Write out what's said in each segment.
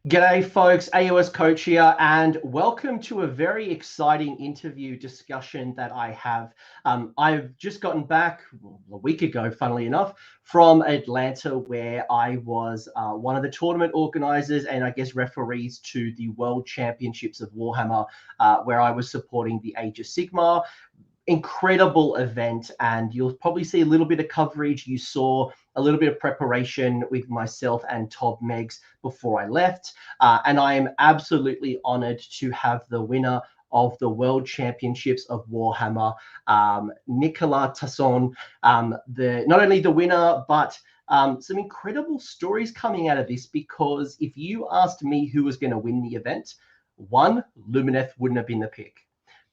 G'day folks, AOS Coach here, and welcome to a very exciting interview discussion that I have. I've just gotten back a week ago, funnily enough, from Atlanta, where I was one of the tournament organizers and I guess referees to the World Championships of Warhammer, where I was supporting the Age of Sigmar. Incredible event, and you'll probably see a little bit of coverage. You saw a little bit of preparation with myself and Todd Meggs before I left, and I am absolutely honored to have the winner of the World Championships of Warhammer, Nicolas Tassone, not only the winner, but some incredible stories coming out of this, because if you asked me who was going to win the event, one, Lumineth wouldn't have been the pick.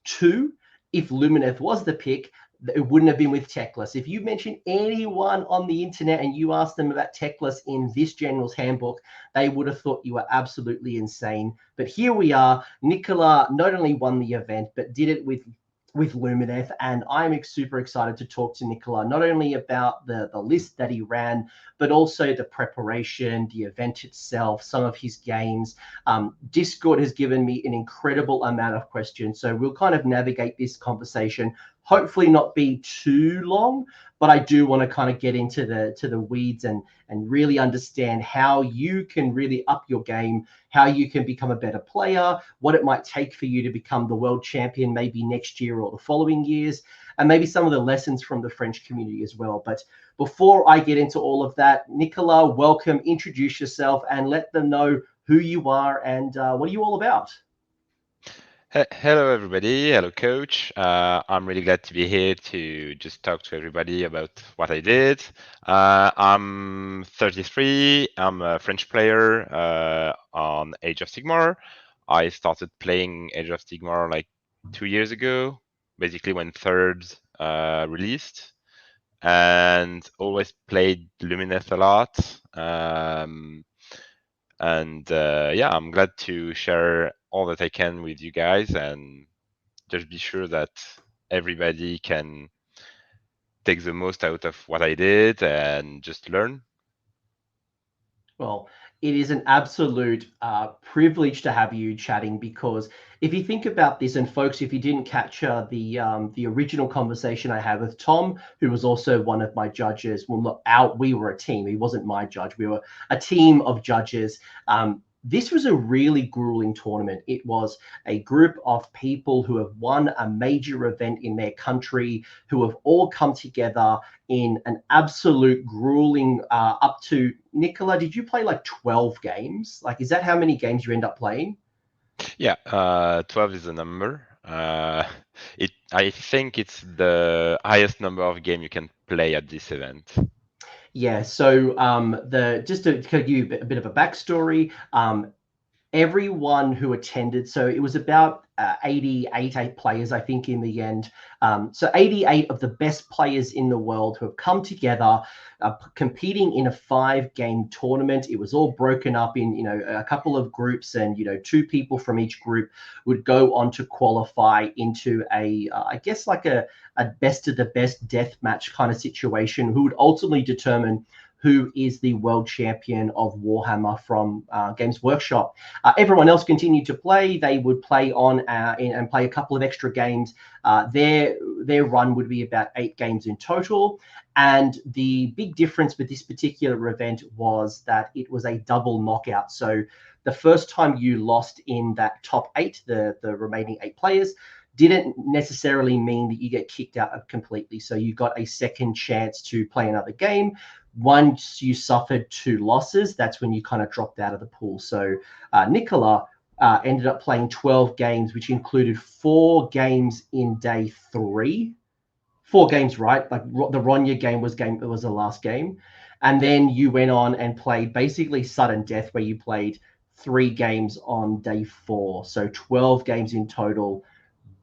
Two, if Lumineth was the pick, it wouldn't have been with Teclis. If you mention anyone on the internet and you ask them about Teclis in this General's Handbook, they would have thought you were absolutely insane. But here we are. Nicolas not only won the event, but did it with Lumineth, and I'm super excited to talk to Nicolas, not only about the list that he ran, but also the preparation, the event itself, some of his games. Discord has given me an incredible amount of questions, so we'll kind of navigate this conversation, hopefully not be too long, but I do want to kind of get into the weeds and really understand how you can really up your game, how you can become a better player, what it might take for you to become the world champion maybe next year or the following years, and maybe some of the lessons from the French community as well. But before I get into all of that, Nicolas, welcome, introduce yourself and let them know who you are and what are you all about? Hello, everybody. Hello, Coach. I'm really glad to be here to just talk to everybody about what I did. I'm 33. I'm a French player on Age of Sigmar. I started playing Age of Sigmar like 2 years ago, basically when third released, and always played Lumineth a lot. Yeah, I'm glad to share all that I can with you guys and just be sure that everybody can take the most out of what I did and just learn. Well, it is an absolute privilege to have you chatting, because if you think about this, and folks, if you didn't capture the original conversation I had with Tom, who was also one of my judges, well, we were a team. He wasn't my judge. We were a team of judges. This was a really grueling tournament. It was a group of people who have won a major event in their country, who have all come together in an absolute grueling up to, Nicolas, did you play like 12 games? Like, is that how many games you end up playing? Yeah, 12 is the number. I think it's the highest number of game you can play at this event. Yeah, so just to give you a bit of a backstory, everyone who attended, so it was about 88 players, I think, in the end. So 88 of the best players in the world who have come together, competing in a 5-game tournament. It was all broken up in, a couple of groups, and, 2 people from each group would go on to qualify into I guess like a best of the best death match kind of situation, who would ultimately determine who is the world champion of Warhammer from Games Workshop. Everyone else continued to play. They would play on and play a couple of extra games. Their run would be about 8 games in total. And the big difference with this particular event was that it was a double knockout. So the first time you lost in that top 8, the remaining 8 players, didn't necessarily mean that you get kicked out completely. So you got a second chance to play another game. Once you suffered 2 losses, that's when you kind of dropped out of the pool. So Nicolas ended up playing 12 games, which included 4 games in day 3. 4 games, right? Like the Ronya game was the last game. And then you went on and played basically sudden death, where you played 3 games on day 4. So 12 games in total.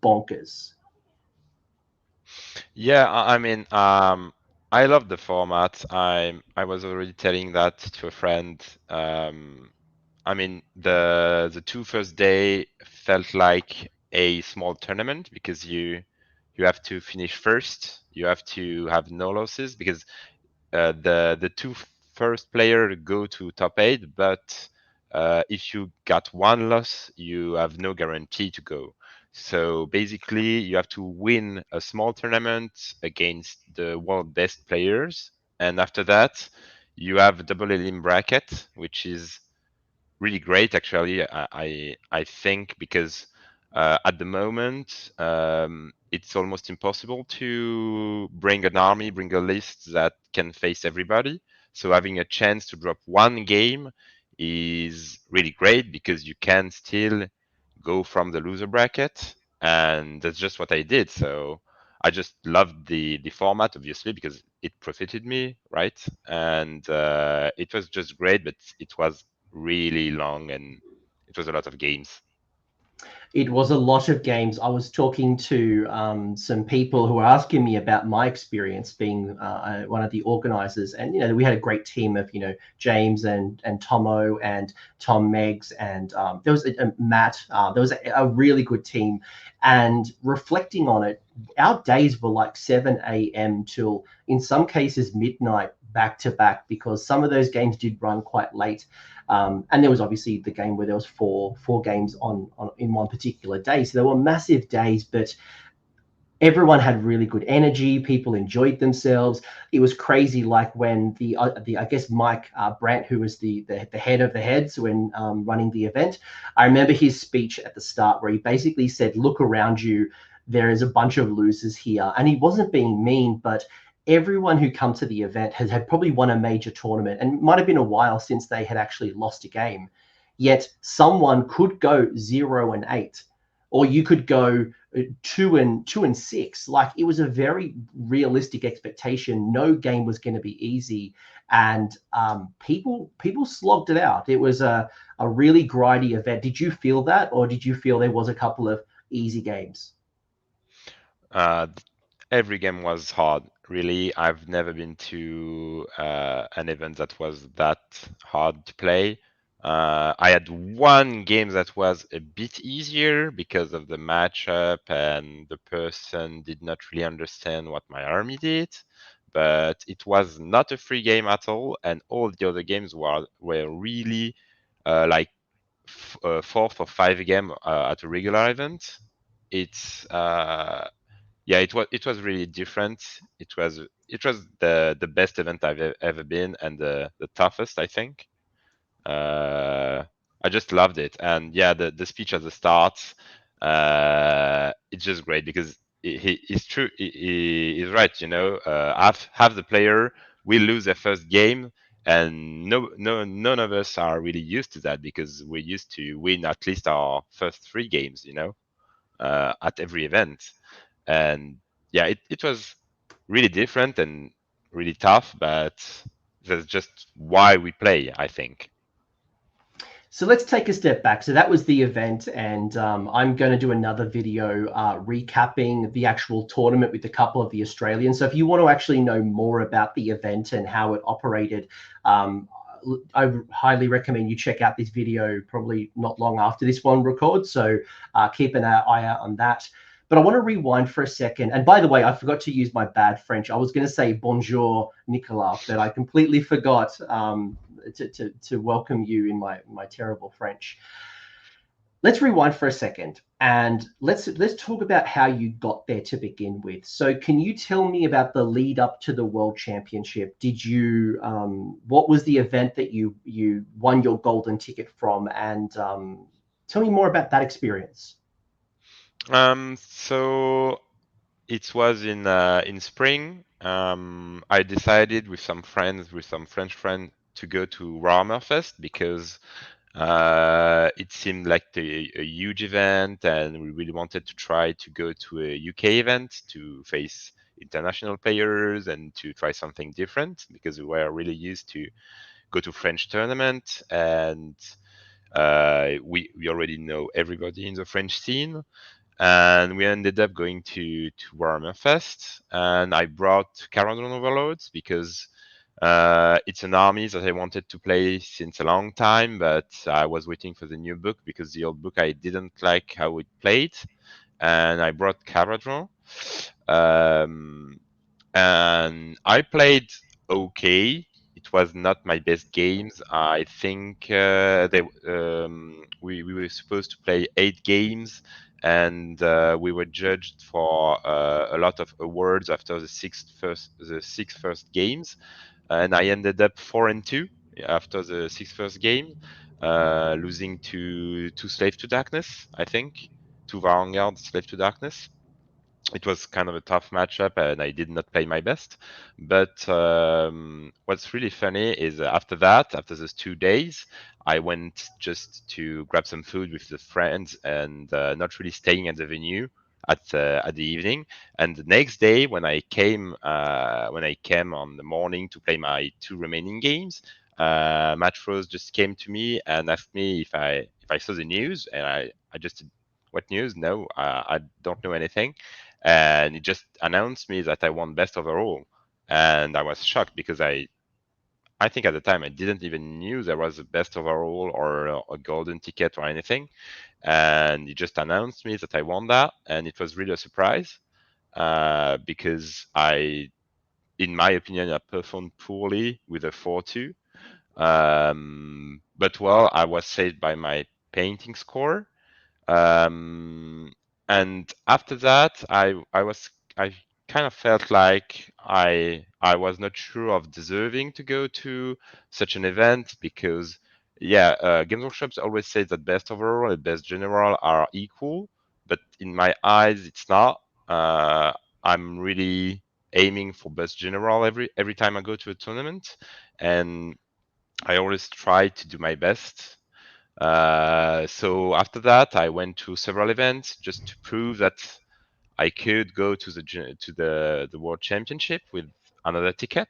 Bonkers. Yeah, I mean, I love the format. I was already telling that to a friend. I mean, the 2 first day felt like a small tournament because you have to finish first. You have to have no losses because the 2 first player go to top 8, but if you got one loss, you have no guarantee to go. So basically, you have to win a small tournament against the world best players, and after that, you have a double elim bracket, which is really great actually. I think because at the moment it's almost impossible to bring an army, bring a list that can face everybody. So having a chance to drop one game is really great because you can still go from the loser bracket, and that's just what I did. So I just loved the format, obviously, because it profited me, right? And it was just great, but it was really long and it was a lot of games. It was a lot of games. I was talking to some people who were asking me about my experience being one of the organizers, and we had a great team of James and Tomo and Tom Meggs, and there was a Matt. There was a really good team, and reflecting on it, our days were like 7 a.m. till in some cases midnight back to back, because some of those games did run quite late. And there was obviously the game where there was four games on in one particular day. So there were massive days, but everyone had really good energy. People enjoyed themselves. It was crazy, like when the I guess Mike Brandt, who was the head of the heads when running the event. I remember his speech at the start where he basically said, "Look around you. There is a bunch of losers here," and he wasn't being mean, but everyone who come to the event has had probably won a major tournament, and it might have been a while since they had actually lost a game. Yet someone could go 0-8, or you could go 2-6. Like, it was a very realistic expectation. No game was going to be easy, and people slogged it out. It was a really grindy event. Did you feel that, or did you feel there was a couple of easy games? Uh, every game was hard. Really, I've never been to an event that was that hard to play. I had one game that was a bit easier because of the matchup and the person did not really understand what my army did. But it was not a free game at all, and all the other games were really like fourth or five game at a regular event. It's yeah, it was really different. It was the best event I've ever been, and the toughest, I think. uh I just loved it. And yeah, the speech at the start, it's just great because he's true. He's right, half the player will lose their first game, and none of us are really used to that because we're used to win at least our first three games, at every event. And yeah, it was really different and really tough, but that's just why we play, I think. So let's take a step back. So that was the event, and I'm going to do another video recapping the actual tournament with a couple of the Australians. So if you want to actually know more about the event and how it operated, um, I highly recommend you check out this video probably not long after this one records. So keep an eye out on that. But I want to rewind for a second. And by the way, I forgot to use my bad French. I was going to say bonjour, Nicolas, but I completely forgot to welcome you in my terrible French. Let's rewind for a second, and let's talk about how you got there to begin with. So can you tell me about the lead up to the World Championship? Did you what was the event that you won your golden ticket from? And tell me more about that experience. So it was in spring. I decided with some friends, with some French friends, to go to Warhammer Fest because it seemed like a huge event, and we really wanted to try to go to a UK event to face international players and to try something different because we were really used to go to French tournament, and we already know everybody in the French scene. And we ended up going to Warhammer Fest, and I brought Caradron Overlords because it's an army that I wanted to play since a long time, but I was waiting for the new book because the old book I didn't like how it played, and I brought Caradron. Um, and I played okay. it was not my best games. I think we were supposed to play 8 games, and we were judged for a lot of awards after the six first games, and I ended up 4-2 after the six first game, losing to Slave to Darkness, I think, to Varangard Slave to Darkness. It was kind of a tough matchup, and I did not play my best. But what's really funny is after that, after those 2 days, I went just to grab some food with the friends and not really staying at the venue at the evening. And the next day, when I came on the morning to play my 2 remaining games, Matt Rose just came to me and asked me if I saw the news, and I just said, "What news? No, I don't know anything." And he just announced me that I won best overall, and I was shocked because I think at the time I didn't even knew there was a best overall or a golden ticket or anything, and he just announced me that I won that, and it was really a surprise because in my opinion, I performed poorly with a 4-2. But well, I was saved by my painting score. Um, and after that, I kind of felt like I was not sure of deserving to go to such an event because yeah, Games Workshops always say that best overall and best general are equal, but in my eyes, it's not. I'm really aiming for best general every time I go to a tournament, and I always try to do my best. So after that, I went to several events just to prove that I could go to the World Championship with another ticket,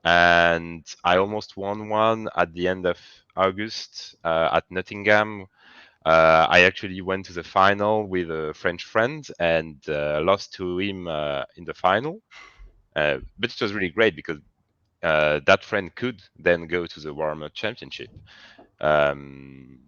and I almost won one at the end of August at Nottingham. I actually went to the final with a French friend and lost to him in the final. But it was really great because that friend could then go to the Warhammer Championship. Um,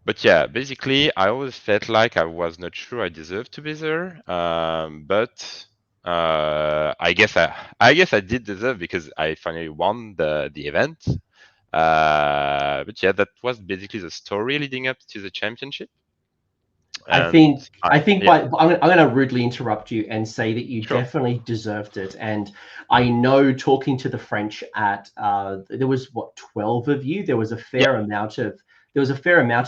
but yeah, basically, I always felt like I was not sure I deserved to be there. But I guess I did deserve because I finally won the event. But yeah, that was basically the story leading up to the championship. I And think I think yeah, by I'm going to rudely interrupt you and say that you sure. definitely deserved it. And I know talking to the French at there was what 12 of you. Yeah, There was a fair amount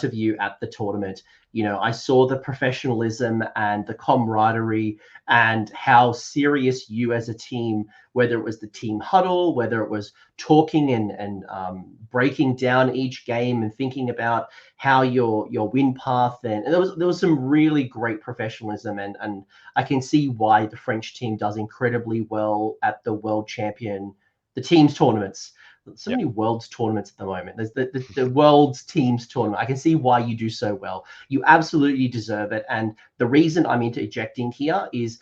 of you at the tournament. You know, I saw the professionalism and the camaraderie and how serious you as a team, whether it was the team huddle, whether it was talking and breaking down each game and thinking about how your win path, and there was some really great professionalism, and I can see why the French team does incredibly well at the teams tournaments. So yeah, many world's tournaments at the moment. There's the world's teams tournament. I can see why you do so well. You absolutely deserve it. And the reason I'm interjecting here is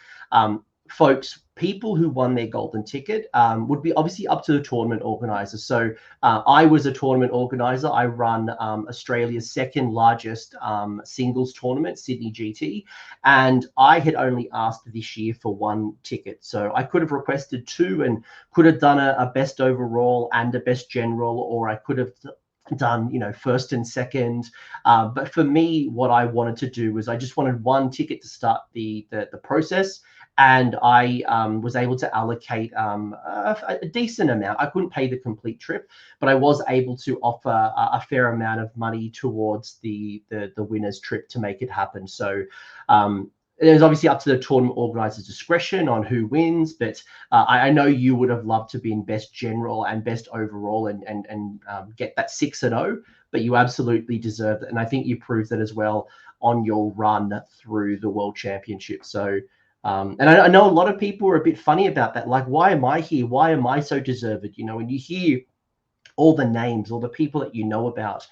folks, people who won their golden ticket would be obviously up to the tournament organizer. So I was a tournament organizer. I run Australia's second largest singles tournament, Sydney GT, and I had only asked this year for one ticket. So I could have requested two and could have done a best overall and a best general, or I could have done first and second, but for me what I wanted to do was I just wanted one ticket to start the process, and I was able to allocate a decent amount. I couldn't pay the complete trip, but I was able to offer a fair amount of money towards the winner's trip to make it happen. So it was obviously up to the tournament organizer's discretion on who wins, but I know you would have loved to be in best general and best overall and get that 6-0, but you absolutely deserved it. And I think you proved that as well on your run through the World Championship. So, and I know a lot of people are a bit funny about that. Like, why am I here? Why am I so deserved? You know, when you hear all the names, all the people that you know about,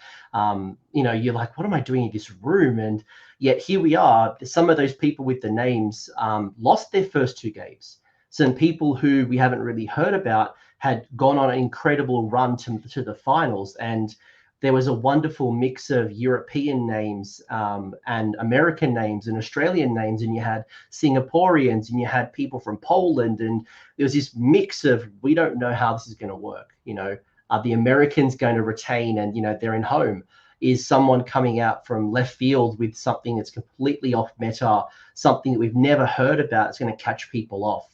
you're like, what am I doing in this room? And yet here we are. Some of those people with the names lost their first 2 games. Some people who we haven't really heard about had gone on an incredible run to the finals. And there was a wonderful mix of European names and American names and Australian names, and you had Singaporeans and you had people from Poland, and there was this mix of, we don't know how this is going to work. Are the Americans going to retain, and they're in home? Is someone coming out from left field with something that's completely off meta, something that we've never heard about? It's going to catch people off.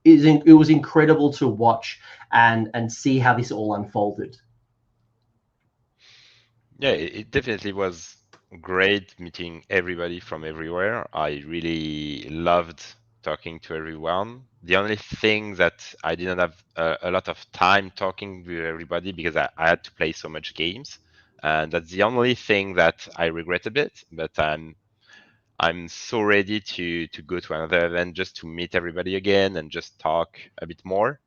It was incredible to watch and see how this all unfolded. Yeah, it definitely was great meeting everybody from everywhere. I really loved talking to everyone. The only thing that I didn't have a lot of time talking with everybody because I had to play so much games, and that's the only thing that I regret a bit. But I'm so ready to go to another event just to meet everybody again and just talk a bit more.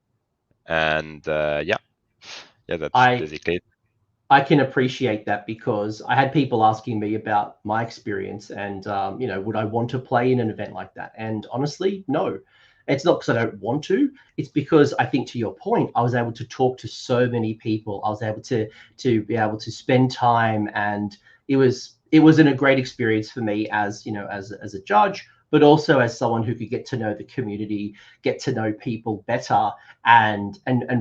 And yeah, that's I basically it. I can appreciate that, because I had people asking me about my experience and, would I want to play in an event like that? And honestly, no. It's not because I don't want to. It's because I think, to your point, I was able to talk to so many people. I was able to spend time, and it was a great experience for me as as a judge, but also as someone who could get to know the community, get to know people better, and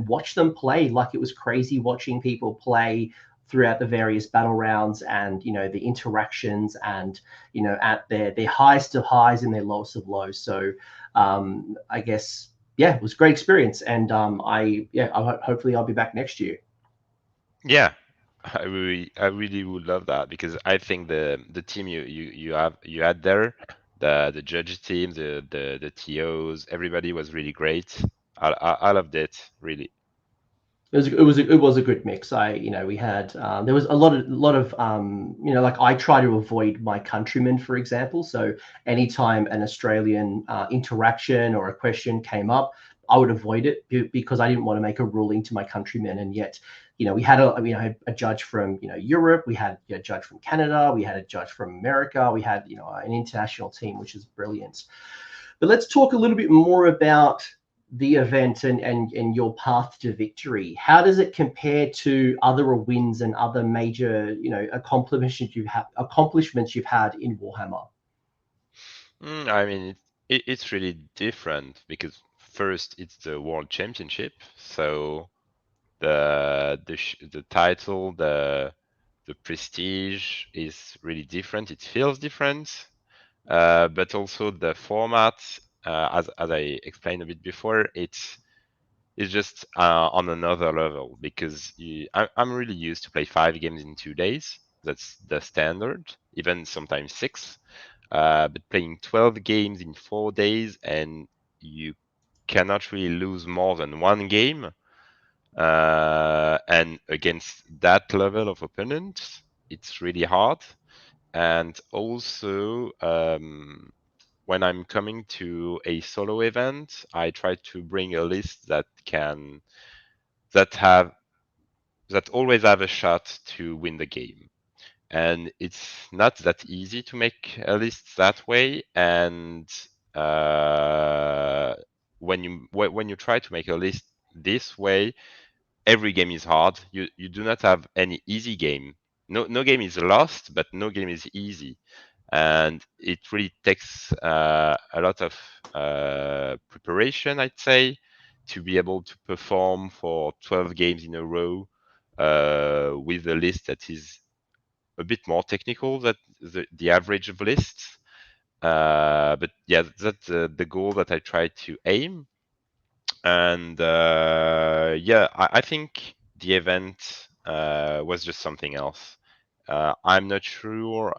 watch them play. Like, it was crazy watching people play throughout the various battle rounds, and the interactions, and at their highest of highs and their lowest of lows. So I guess, yeah, it was a great experience, and hopefully I'll be back next year. Yeah, I really would love that because I think the team you had there, the judge team, the TOs, everybody was really great. I loved it really. It was a good mix. We had, there was a lot of like, I try to avoid my countrymen, for example. So anytime an Australian interaction or a question came up, I would avoid it, because I didn't want to make a ruling to my countrymen. And yet, we had a judge from Europe, we had a judge from Canada, we had a judge from America, we had an international team, which is brilliant. But let's talk a little bit more about the event and your path to victory. How does it compare to other wins and other major accomplishments you've had in Warhammer? I mean, it's really different because first it's the World Championship, so the title, the prestige is really different. It feels different. But also the format, as I explained a bit before, it's just on another level because I'm really used to play 5 games in 2 days. That's the standard, even sometimes 6. But playing 12 games in 4 days and you cannot really lose more than one game. And against that level of opponent, it's really hard. And also, when I'm coming to a solo event, I try to bring a list that have that always have a shot to win the game. And it's not that easy to make a list that way. And uh, when you try to make a list this way, every game is hard. You do not have any easy game. No game is lost, but no game is easy, and it really takes a lot of preparation, I'd say, to be able to perform for 12 games in a row with a list that is a bit more technical than the average of lists. But yeah, that's the goal that I try to aim. And yeah, I think the event was just something else. I'm not sure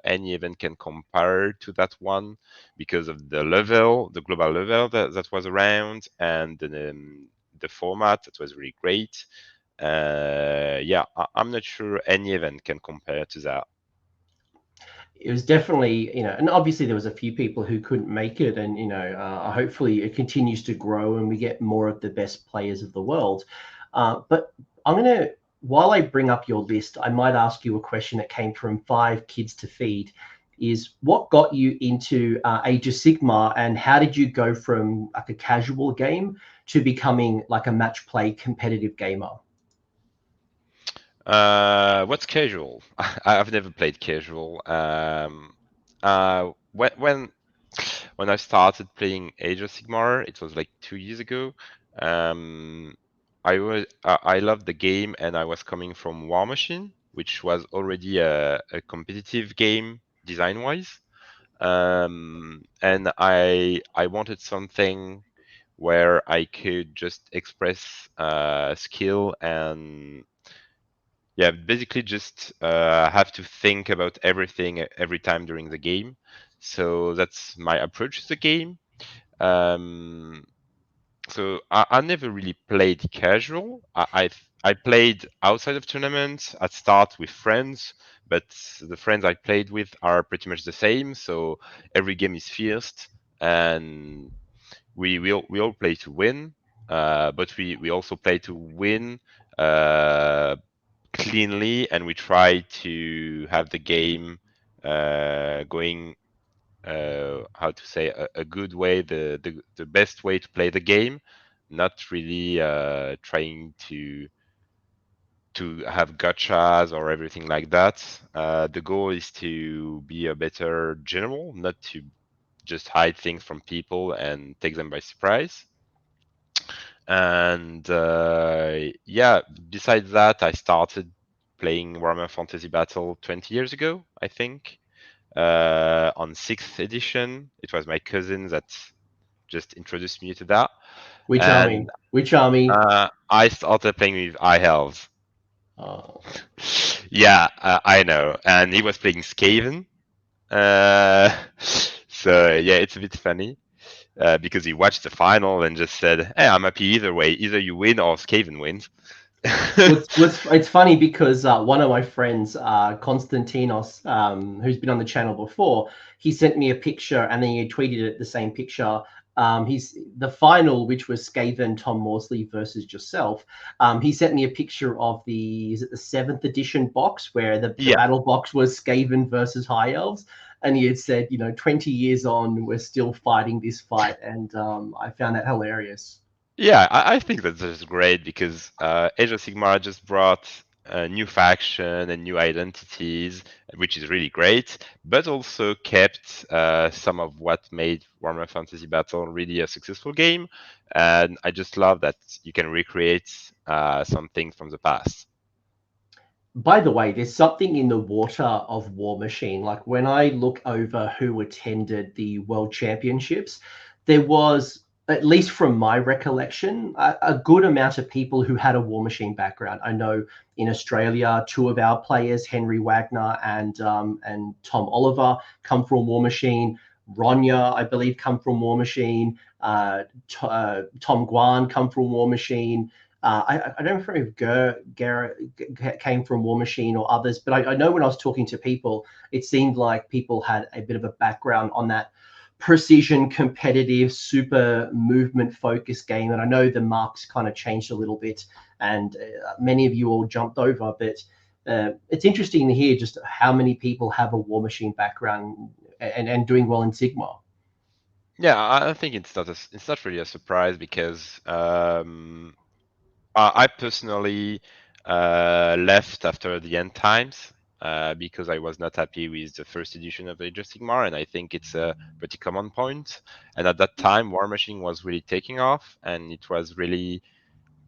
any event can compare to that one because of the level, the global level that was around, and the format that was really great. Yeah, I'm not sure any event can compare to that. It was definitely, and obviously there was a few people who couldn't make it, and hopefully it continues to grow and we get more of the best players of the world. But I'm gonna, while I bring up your list, I might ask you a question that came from Five Kids to Feed. Is what got you into Age of Sigmar, and how did you go from like a casual game to becoming like a match play competitive gamer? What's casual? I've never played casual. When I started playing Age of Sigmar, it was like 2 years ago. Um, I loved the game, and I was coming from War Machine, which was already a competitive game design-wise. And I wanted something where I could just express skill and yeah, basically just have to think about everything every time during the game. So that's my approach to the game. Um, so I never really played casual. I played outside of tournaments at start with friends, but the friends I played with are pretty much the same. So every game is fierce, and we all play to win. But we also play to win uh, cleanly, and we try to have the game going how to say a good way, the best way to play the game, not really trying to have gotchas or everything like that. The goal is to be a better general, not to just hide things from people and take them by surprise. And yeah, besides that, I started playing Warhammer Fantasy Battle 20 years ago, I think, on 6th edition. It was my cousin that just introduced me to that. Which And army? Which army? I started playing with Eye Elves. Oh. Yeah, I know. And he was playing Skaven. Uh, so yeah, it's a bit funny. Because he watched the final and just said, "Hey, I'm happy either way. Either you win or Skaven wins." It's funny because one of my friends, Konstantinos, who's been on the channel before, he sent me a picture and then he tweeted it the same picture. He's the final, which was Skaven Tom Morsley versus yourself. He sent me a picture of is it the 7th edition box where the Yeah, battle box was Skaven versus High Elves, and he had said, 20 years on, we're still fighting this fight, and I found that hilarious. yeah, I think that's just great because Age of Sigmar just brought a new faction and new identities, which is really great, but also kept some of what made Warhammer Fantasy Battle really a successful game. And I just love that you can recreate some things from the past. By the way, there's something in the water of War Machine. Like when I look over who attended the World Championships, there was, at least from my recollection, a good amount of people who had a War Machine background. I know in Australia, two of our players, Henry Wagner and Tom Oliver, come from War Machine. Ronya, I believe, come from War Machine. Tom Guan come from War Machine. I don't know if Garrett came from War Machine or others, but I know when I was talking to people, it seemed like people had a bit of a background on that precision, competitive, super movement focused game. And I know the marks kind of changed a little bit, and many of you all jumped over, but it's interesting to hear just how many people have a War Machine background and doing well in Sigma. Yeah, I think it's not really a surprise because I personally left after the end times because I was not happy with the first edition of Age of Sigmar, and I think it's a pretty common point. And at that time, War Machine was really taking off, and it was really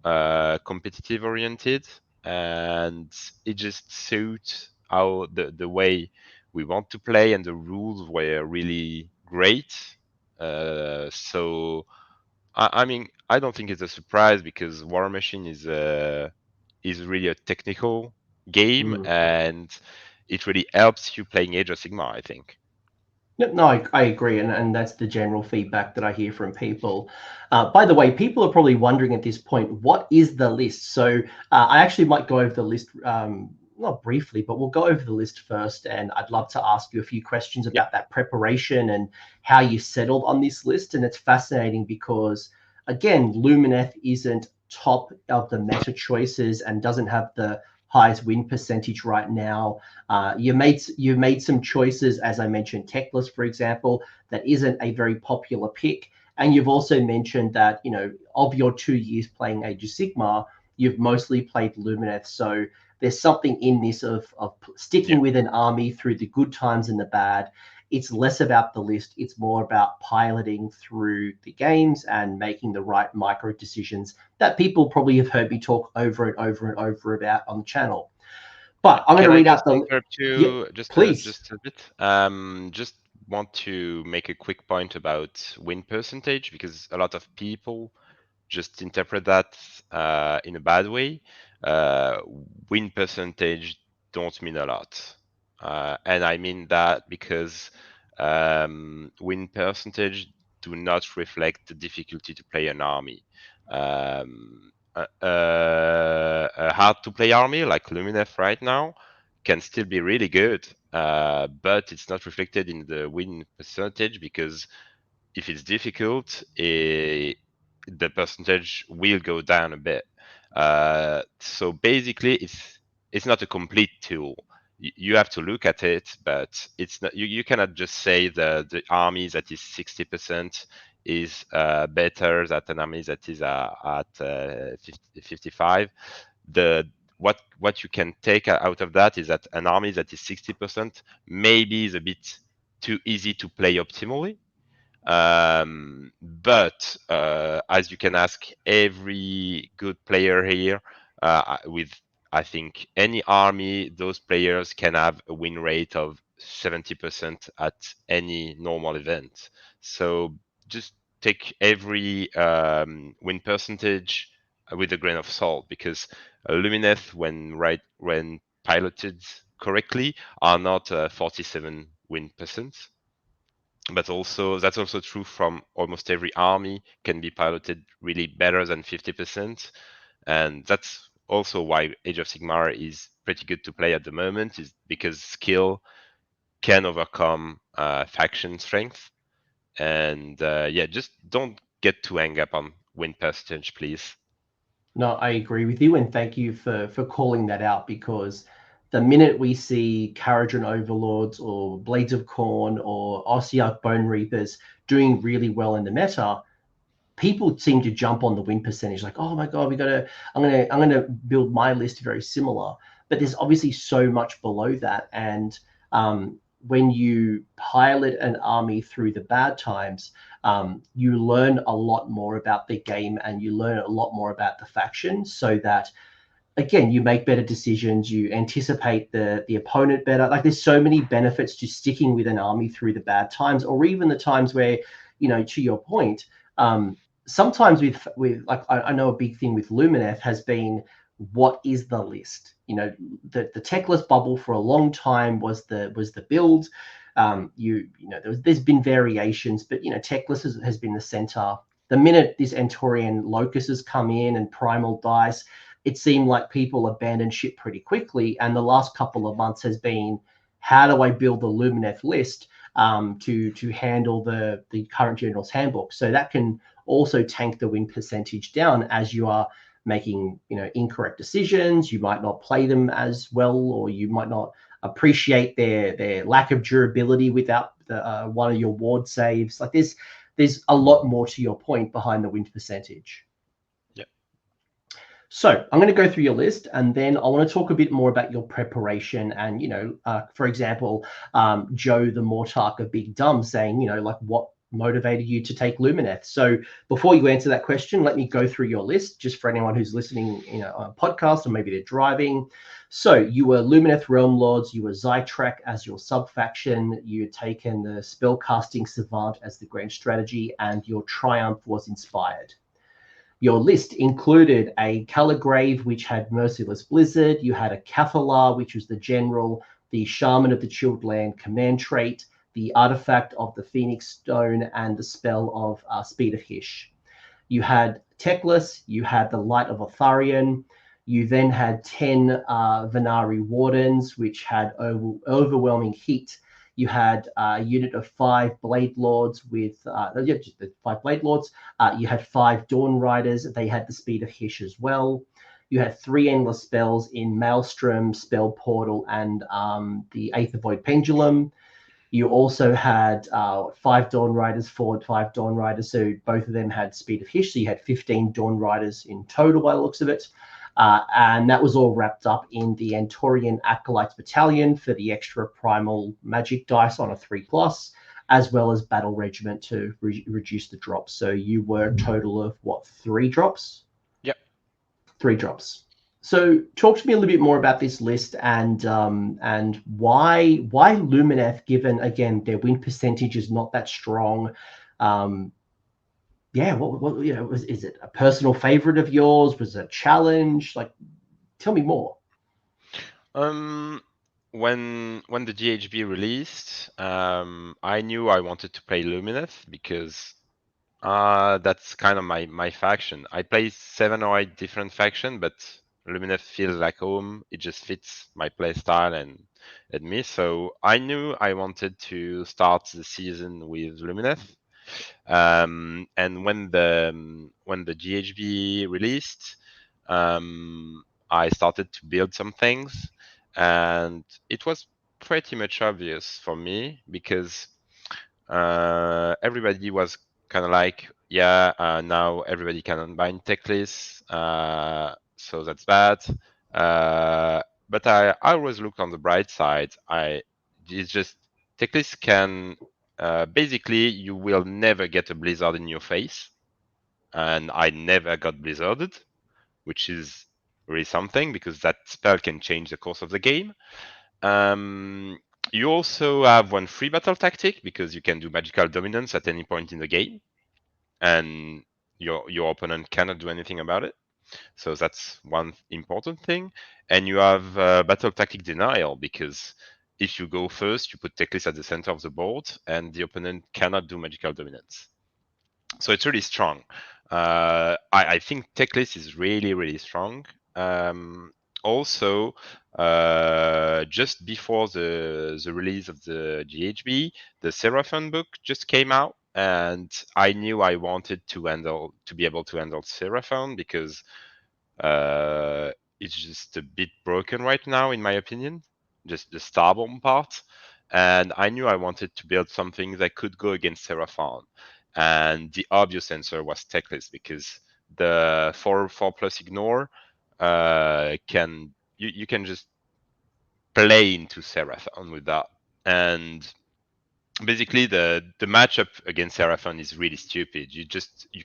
competitive oriented, and it just suit how the way we want to play, and the rules were really great. So I mean, I don't think it's a surprise because War Machine is really a technical game, Mm. and it really helps you playing Age of Sigmar, I think. No, I agree, and that's the general feedback that I hear from people. By the way, people are probably wondering at this point, what is the list? So I actually might go over the list, not briefly, but we'll go over the list first, and I'd love to ask you a few questions Yeah. about that preparation and how you settled on this list. And it's fascinating because, again, Lumineth isn't top of the meta choices and doesn't have the highest win percentage right now. You've made some choices, as I mentioned, Teclis, for example, that isn't a very popular pick. And you've also mentioned that, of your 2 years playing Age of Sigmar, you've mostly played Lumineth. So there's something in this of sticking with an army through the good times and the bad. It's less about the list. It's more about piloting through the games and making the right micro decisions that people probably have heard me talk over and over and over about on the channel. But I'm going to read out the. Interrupt you please. just a bit? Just want to make a quick point about win percentage, because a lot of people just interpret that in a bad way. Win percentage don't mean a lot. And I mean that because win percentage do not reflect the difficulty to play an army. A hard to play army like Lumineth right now can still be really good, but it's not reflected in the win percentage, because if it's difficult, the percentage will go down a bit. So basically, it's not a complete tool. You have to look at it, but it's not. You cannot just say the army that is 60% is better than an army that is at 55. What you can take out of that is that an army that is 60% maybe is a bit too easy to play optimally. But as you can ask every good player here, with I think any army, those players can have a win rate of 70% at any normal event. So just take every win percentage with a grain of salt, because Lumineth, when piloted correctly, are not 47 win percent. But also that's also true from almost every army can be piloted really better than 50%. And that's also why Age of Sigmar is pretty good to play at the moment, is because skill can overcome faction strength. And just don't get too hung up on win percentage, please. No, I agree with you, and thank you for calling that out, because the minute we see Kharadron Overlords or Blades of Khorne or Ossiarch Bone Reapers doing really well in the meta, people seem to jump on the win percentage, like, oh my god, I'm gonna build my list very similar. But there's obviously so much below that, and when you pilot an army through the bad times, you learn a lot more about the game and you learn a lot more about the faction, so that again you make better decisions, you anticipate the opponent better. Like, there's so many benefits to sticking with an army through the bad times, or even the times where, to your point, sometimes with like, I know a big thing with Lumineth has been, what is the list? The Teclis bubble for a long time was the build. There's been variations, but Teclis has been the center. The minute this Antorian Locust has come in and Primal Dice, it seemed like people abandoned ship pretty quickly. And the last couple of months has been, how do I build the Lumineth list to handle the current General's Handbook? So that can also tank the win percentage down as you are making incorrect decisions. You might not play them as well, or you might not appreciate their lack of durability without one of your ward saves. Like, there's a lot more to your point behind the win percentage. Yeah. So I'm going to go through your list, and then I want to talk a bit more about your preparation. And for example, Joe the Mortarch of Big Dumb saying, like, what motivated you to take Lumineth? So before you answer that question, let me go through your list, just for anyone who's listening on a podcast, or maybe they're driving. So you were Lumineth Realm-Lords, you were Zytrak as your sub-faction, you had taken the Spellcasting Savant as the grand strategy, and your Triumph was Inspired. Your list included a Caligrave, which had Merciless Blizzard. You had a Cathalar, which was the general, the Shaman of the Chilled Land command trait, the Artifact of the Phoenix Stone, and the spell of Speed of Hish. You had Teclis, you had the Light of Otharion. You then had 10 Venari Wardens, which had overwhelming heat. You had a unit of 5 Blade Lords with just the 5 Blade Lords. You had 5 Dawn Riders. They had the Speed of Hish as well. You had 3 endless spells in Maelstrom, Spell Portal, and the Aether Void Pendulum. You also had 5 Dawn Riders, 4 and 5 Dawn Riders. So both of them had Speed of Hish. So you had 15 Dawn Riders in total by the looks of it. and that was all wrapped up in the Antorian Acolytes Battalion for the extra primal magic dice on a 3+, as well as Battle Regiment to reduce the drops. So you were a total of what, 3 drops? Yep. 3 drops. So talk to me a little bit more about this list and why Lumineth, given again their win percentage is not that strong. Yeah, what you know, is it a personal favorite of yours? Was it a challenge? Like, tell me more. When the GHB released, I knew I wanted to play Lumineth because that's kind of my faction. I play 7 or 8 different factions, but Lumineth feels like home. It just fits my play style and me. So I knew I wanted to start the season with Lumineth. And when the GHB released, I started to build some things, and it was pretty much obvious for me because everybody was kind of like, yeah, now everybody can unbind Teclis, so that's bad. But I always looked on the bright side. It's just Teclis can basically you will never get a blizzard in your face, and I never got blizzarded, which is really something because that spell can change the course of the game. You also have one free battle tactic because you can do magical dominance at any point in the game, and your opponent cannot do anything about it. So that's one important thing. And you have battle tactic denial because if you go first, you put Teclis at the center of the board, and the opponent cannot do magical dominance. So it's really strong. I think Teclis is really strong. Also, just before the release of the GHB, the Seraphon book just came out, and I knew I wanted to be able to handle Seraphon because it's just a bit broken right now, in my opinion, just the Starbomb part. And I knew I wanted to build something that could go against Seraphon. And the obvious answer was Teclis because the 4+ ignore you can just play into Seraphon with that. And basically the matchup against Seraphon is really stupid. You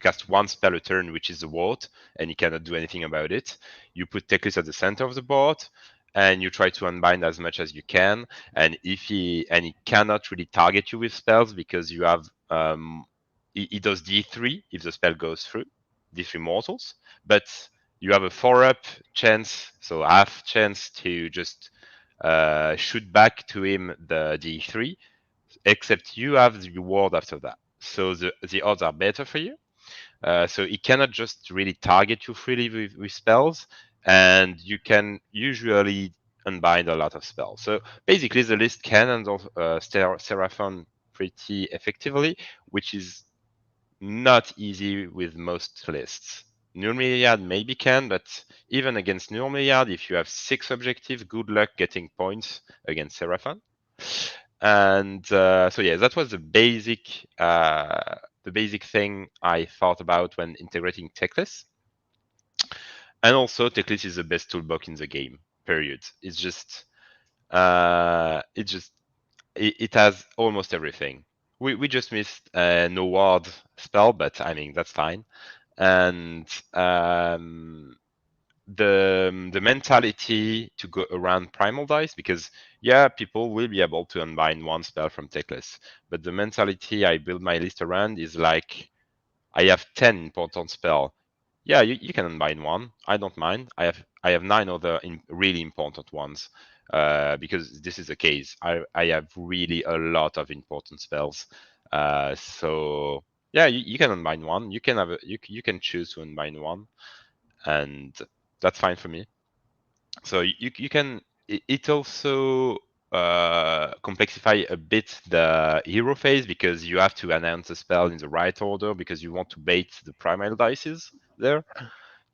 cast one spell a turn, which is the ward, and you cannot do anything about it. You put Teclis at the center of the board, and you try to unbind as much as you can. And he cannot really target you with spells because you have he does D3 if the spell goes through, D3 mortals, but you have a 4-up chance, so half chance to just shoot back to him the D3, except you have the reward after that. So the odds are better for you. So it cannot just really target you freely with spells, and you can usually unbind a lot of spells. So basically, the list can handle Seraphon pretty effectively, which is not easy with most lists. Nurmiliad maybe can, but even against Nurmiliad, if you have 6 objectives, good luck getting points against Seraphon. And so yeah, that was the basic thing I thought about when integrating Teclis. And also, Teclis is the best toolbox in the game. Period. It's just it has almost everything. We just missed no ward spell, but I mean that's fine. And the mentality to go around primal dice, because yeah, people will be able to unbind one spell from Teclis, but the mentality I build my list around is like, I have 10 important spell. Yeah, you can unbind one. I don't mind. I have 9 other really important ones. Because this is the case. I have really a lot of important spells. So yeah, you can unbind one. You can you can choose to unbind one, and that's fine for me. So you can. It also complexify a bit the hero phase because you have to announce a spell in the right order because you want to bait the primal dices there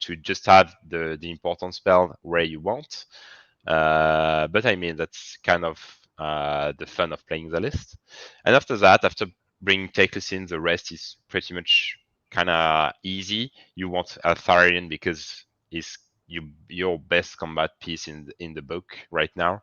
to just have the important spell where you want. But I mean, that's kind of the fun of playing the list. And after that, after bringing Teclis in, the rest is pretty much kind of easy. You want Altharian because he's your best combat piece in the book right now.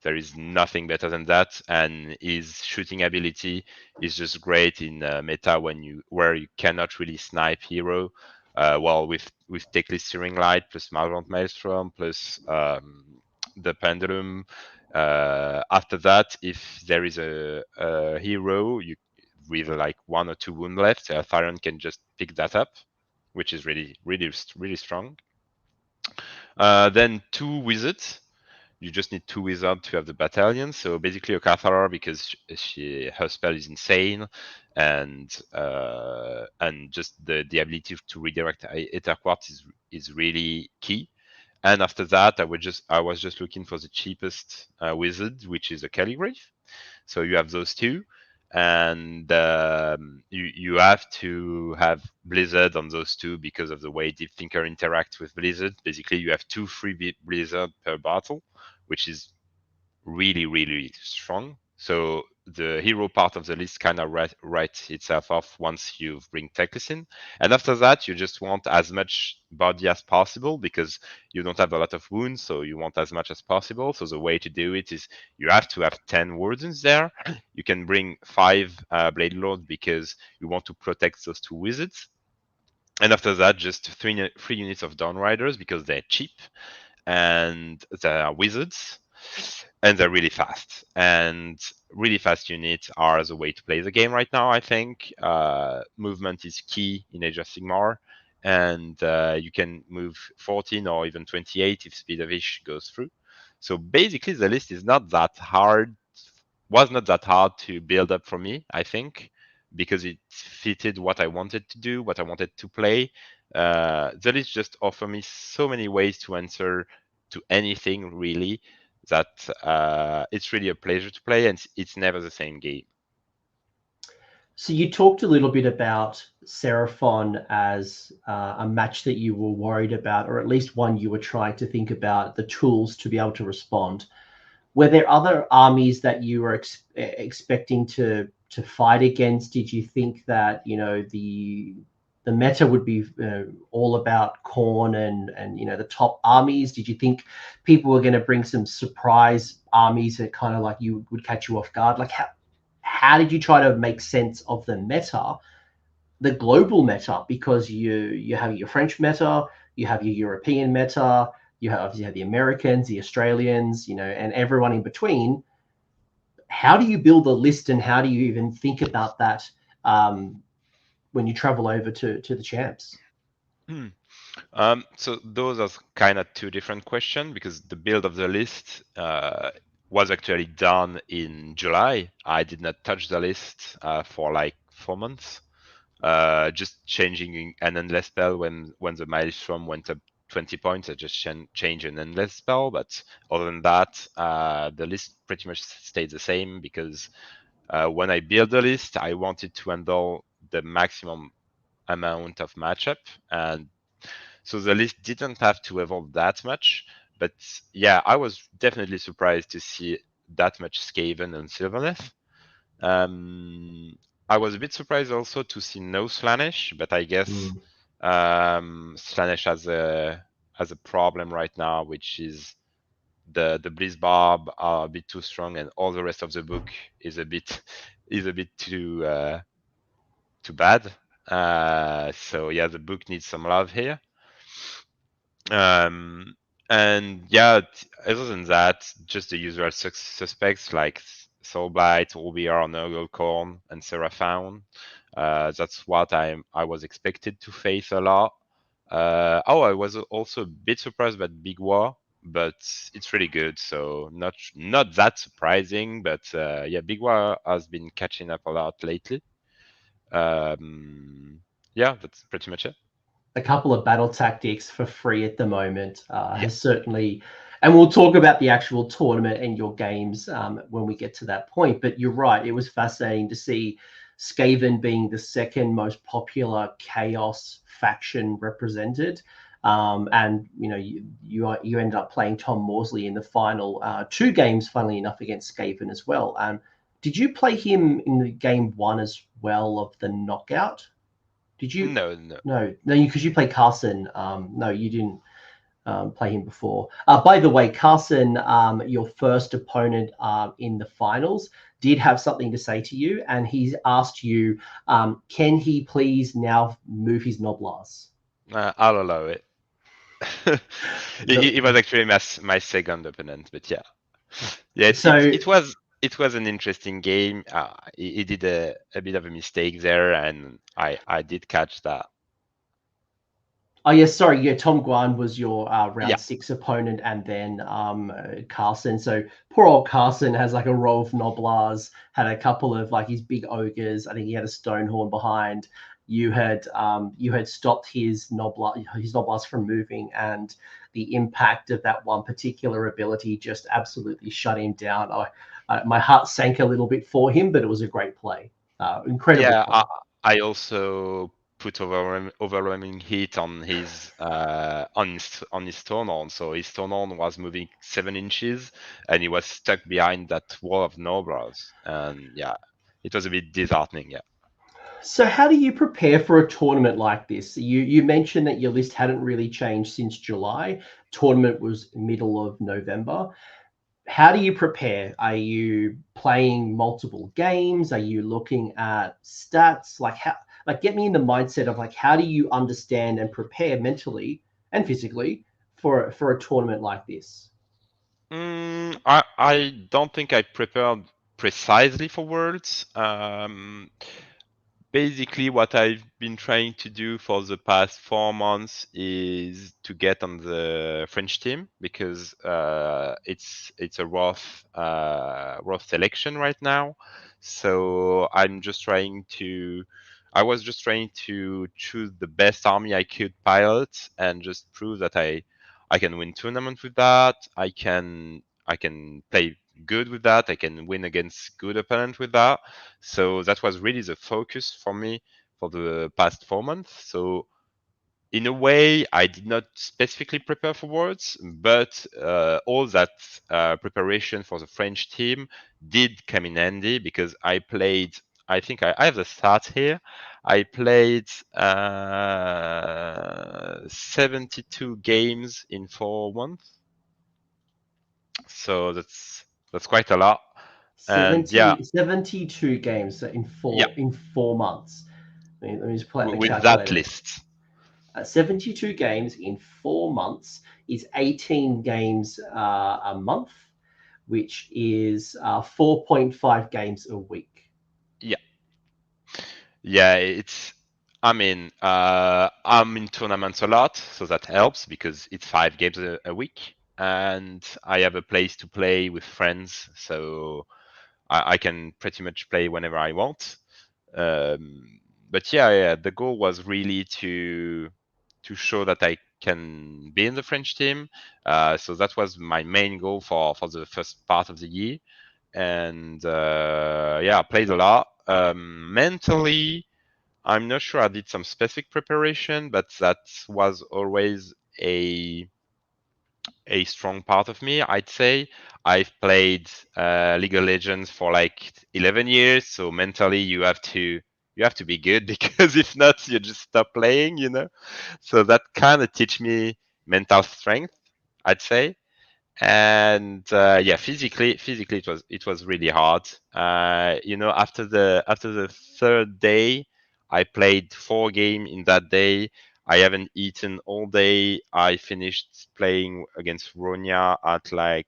There is nothing better than that, and his shooting ability is just great in meta where you cannot really snipe hero. Well, with Teclis Searing Light plus Malgrant Maelstrom plus the Pendulum. After that, if there is a hero with like 1 or 2 wound left, Thyron can just pick that up, which is really strong. Then 2 wizards. You just need 2 wizards to have the battalion. So basically a Catharar, because her spell is insane, and just the ability to redirect Aether Quartz is really key. And after that, I was just looking for the cheapest wizard, which is a Calligraph. So you have those two, and you have to have Blizzard on those two because of the way Deep Thinker interacts with Blizzard. Basically, you have 2 free Blizzard per battle, which is really strong. So the hero part of the list kind of writes itself off once you bring Teclis in. And after that, you just want as much body as possible because you don't have a lot of wounds, so you want as much as possible. So the way to do it is you have to have 10 wardens there. You can bring 5 Blade Lords because you want to protect those 2 wizards. And after that, just 3 units of Downriders because they're cheap and they're wizards and they're really fast. And really fast units are the way to play the game right now, I think. Movement is key in Age of Sigmar, and you can move 14 or even 28 if Speed of Ish goes through. So basically, the list is not that hard, was not that hard to build up for me, I think, because it fitted what I wanted to do, what I wanted to play. The list just offered me so many ways to answer to anything, really, that it's really a pleasure to play, and it's never the same game. So you talked a little bit about Seraphon as a match that you were worried about, or at least one you were trying to think about the tools to be able to respond. Were there other armies that you were expecting to fight against? Did you think that the meta would be all about Khorne and the top armies? Did you think people were going to bring some surprise armies that kind of like you would catch you off guard? Like how did you try to make sense of the meta, the global meta? Because you have your French meta, you have your European meta, you have the Americans, the Australians, and everyone in between. How do you build a list, and how do you even think about that when you travel over to the champs? So those are kind of 2 different questions, because the build of the list was actually done in July. I did not touch the list for like 4 months. Just changing an endless spell when the Maelstrom went up 20 points. I just changed an endless spell, but other than that, the list pretty much stayed the same, because when I built the list, I wanted to handle the maximum amount of matchup, and so the list didn't have to evolve that much. But yeah, I was definitely surprised to see that much Skaven and Sylvaneth. I was a bit surprised also to see no Slaanesh, but I guess Slaanesh has a problem right now, which is the Blizzbarb are a bit too strong, and all the rest of the book is a bit too bad. So yeah, the book needs some love here. And yeah, other than that, just the usual suspects like Soulblight, OBR, Nurgle, and Seraphon. That's what I was expected to face a lot. I was also a bit surprised by Big War, but it's really good, so not that surprising. But yeah, Big War has been catching up a lot lately. Yeah, that's pretty much it. A couple of battle tactics for free at the moment has certainly, and we'll talk about the actual tournament and your games when we get to that point. But you're right, it was fascinating to see Skaven being the second most popular chaos faction represented. And you ended up playing Tom Morsley in the final 2 games, funnily enough, against Skaven as well. Did you play him in the game 1 as well of the knockout? Did you? No. No, because you played Carson. No, you didn't. play him before. By the way, Carson, your first opponent in the finals did have something to say to you, and he's asked you, can he please now move his Noblars? I'll allow it. It was The, actually my second opponent, but yeah, yeah, so it was an interesting game. He did a bit of a mistake there, and I did catch that. Oh yeah, sorry. Yeah, Tom Guan was your Yeah, round 6 opponent, and then Carson. So poor old Carson has like a row of Noblars, had a couple of like his big ogres. I think he had a Stonehorn behind. You had stopped his Noblars from moving, and the impact of that one particular ability just absolutely shut him down. My heart sank a little bit for him, but it was a great play, incredible yeah. play. I also put overwhelming heat on his Tornhorn. So his Tornhorn was moving 7 inches, and he was stuck behind that wall of Noblars. And yeah, it was a bit disheartening. Yeah. So how do you prepare for a tournament like this? You mentioned that your list hadn't really changed since July. Tournament was middle of November. How do you prepare? Are you playing multiple games? Are you looking at stats? Get me in the mindset of like how do you understand and prepare mentally and physically for a tournament like this? I don't think I prepared precisely for Worlds. Basically, what I've been trying to do for the past 4 months is to get on the French team because it's a rough selection right now. So I was just trying to choose the best army I could pilot and just prove that I can win tournament with that. I can play good with that. I can win against good opponent with that. So that was really the focus for me for the past 4 months. So in a way, I did not specifically prepare for Worlds, but all that preparation for the French team did come in handy because I played. I think I have the stats here. I played 72 games in 4 months, so that's quite a lot. And yeah, 72 games yeah, in 4 months. Let me just pull out my with that calculator. list. 72 games in 4 months is 18 games a month, which is 4.5 games a week. Yeah, yeah, it's. I mean, I'm in tournaments a lot, so that helps because it's 5 games a week, and I have a place to play with friends, so I can pretty much play whenever I want. But yeah, the goal was really to show that I can be in the French team. So that was my main goal for the first part of the year, and yeah, I played a lot. Mentally, I'm not sure I did some specific preparation, but that was always a strong part of me, I'd say. I've played League of Legends for like 11 years, so mentally you have to be good because if not, you just stop playing, you know. So that kind of teach me mental strength, I'd say. And yeah, physically it was really hard. You know, after the third day, I played 4 games in that day. I haven't eaten all day. I finished playing against Ronya at like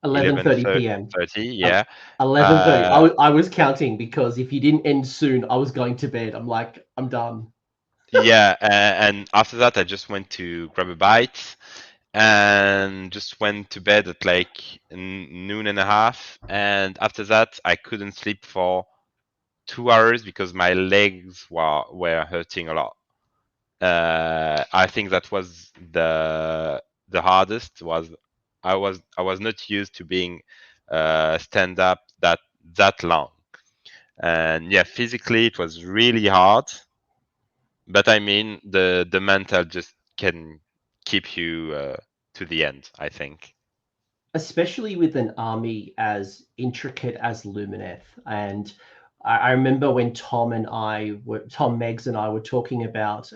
11:30 p.m. 11:30. Yeah. 11:30. Uh, I was counting because if you didn't end soon, I was going to bed. I'm like, I'm done. yeah, and after that, I just went to grab a bite and just went to bed at like noon and a half. And after that, I couldn't sleep for 2 hours because my legs were hurting a lot. I think that was the hardest. Was I was not used to being stand up that long, and yeah, physically it was really hard. But I mean, the mental just can keep you to the end, I think. Especially with an army as intricate as Lumineth. And I remember when Tom Meggs and I were talking about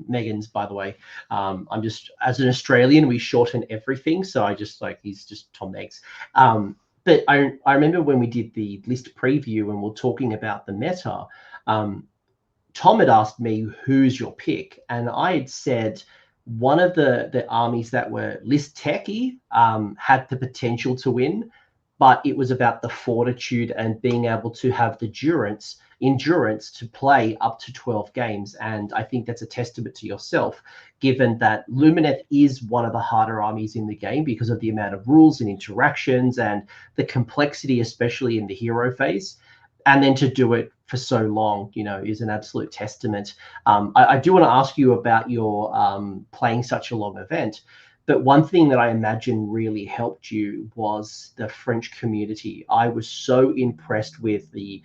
Megan's, by the way. I'm just, as an Australian, we shorten everything. So I just like, he's just Tom Meggs. But I remember when we did the list preview and we're talking about the meta, Tom had asked me, who's your pick? And I had said one of the armies that were list techy had the potential to win, but it was about the fortitude and being able to have the endurance to play up to 12 games. And I think that's a testament to yourself, given that Lumineth is one of the harder armies in the game because of the amount of rules and interactions and the complexity, especially in the hero phase. And then to do it for so long, is an absolute testament. I do want to ask you about your playing such a long event. But one thing that I imagine really helped you was the French community. I was so impressed with the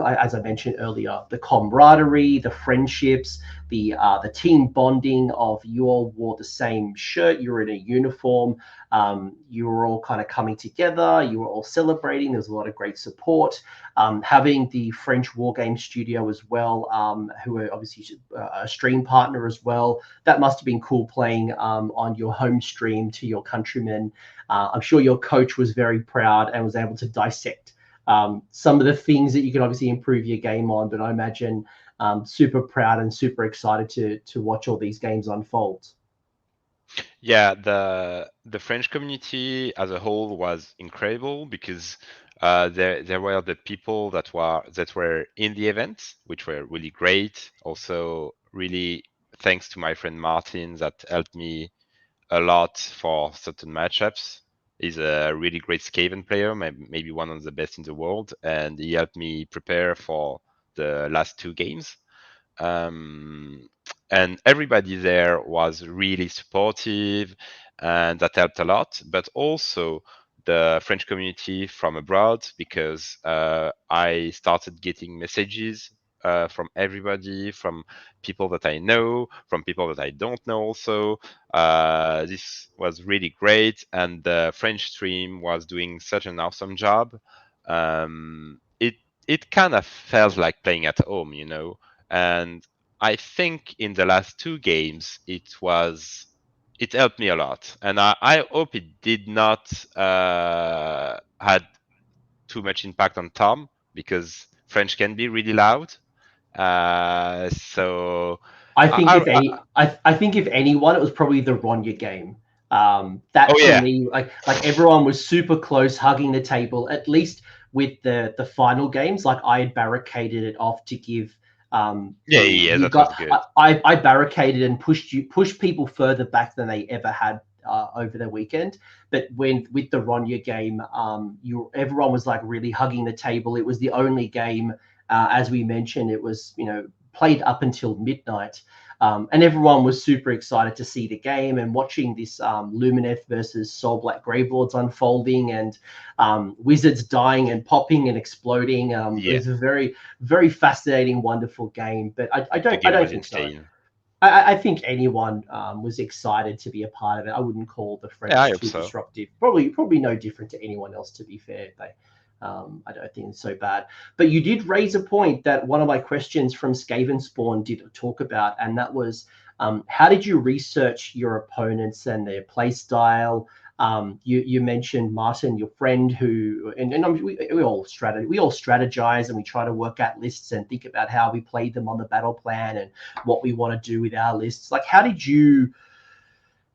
as I mentioned earlier, the camaraderie, the friendships, the team bonding of you all wore the same shirt, you were in a uniform, you were all kind of coming together, you were all celebrating. There was a lot of great support. Having the French Wargame Studio as well, who are obviously a stream partner as well. That must have been cool playing on your home stream to your countrymen. I'm sure your coach was very proud and was able to dissect some of the things that you can obviously improve your game on, but I imagine super proud and super excited to watch all these games unfold. Yeah, the French community as a whole was incredible because there were the people that were in the event, which were really great. Also, really thanks to my friend Martin that helped me a lot for certain matchups. He's a really great Skaven player, maybe one of the best in the world, and he helped me prepare for the last two games. Um, and everybody there was really supportive, and that helped a lot. But also the French community from abroad, because I started getting messages from everybody, from people that I know, from people that I don't know also. This was really great, and the French stream was doing such an awesome job. It kind of felt like playing at home. And I think in the last two games it helped me a lot, and I hope it did not had too much impact on Tom, because French can be really loud. So I think I, if I, any, I think if anyone, it was probably the Ronya game. That oh for yeah, me, like everyone was super close, hugging the table. At least with the final games, like I had barricaded it off to give yeah, for yeah, you that got. was good. I barricaded and pushed people further back than they ever had over the weekend. But when with the Ronya game, everyone was like really hugging the table. It was the only game, as we mentioned, it was played up until midnight. And everyone was super excited to see the game and watching this Lumineth versus Soul Black Gravelords unfolding, and wizards dying and popping and exploding. It Yeah, was a very, very fascinating, wonderful game. But I the don't I game don't was think so. insane. I think anyone was excited to be a part of it. I wouldn't call the Yeah, I French hope too so. disruptive. Probably no different to anyone else. To be fair, I don't think it's so bad. But you did raise a point that one of my questions from Skaven Spawn did talk about, and that was how did you research your opponents and their play style? You mentioned Martin, your friend, who we all strategize and we try to work out lists and think about how we play them on the battle plan and what we want to do with our lists. Like, how did you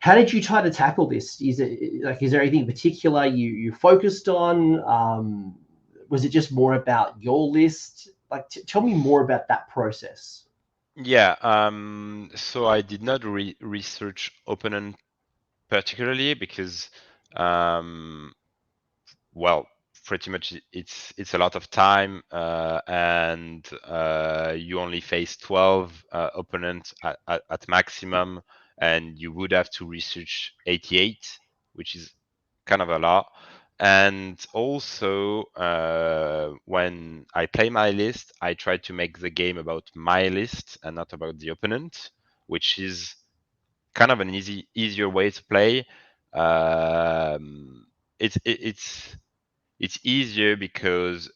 try to tackle this? Is there anything particular you focused on? Was it just more about your list? Like, tell me more about that process. Yeah, so I did not research opponent particularly because um, well, pretty much it's a lot of time, and you only face 12 opponents at maximum, and you would have to research 88, which is kind of a lot. And also, when I play my list, I try to make the game about my list and not about the opponent, which is kind of an easier way to play. Um, it's it's easier because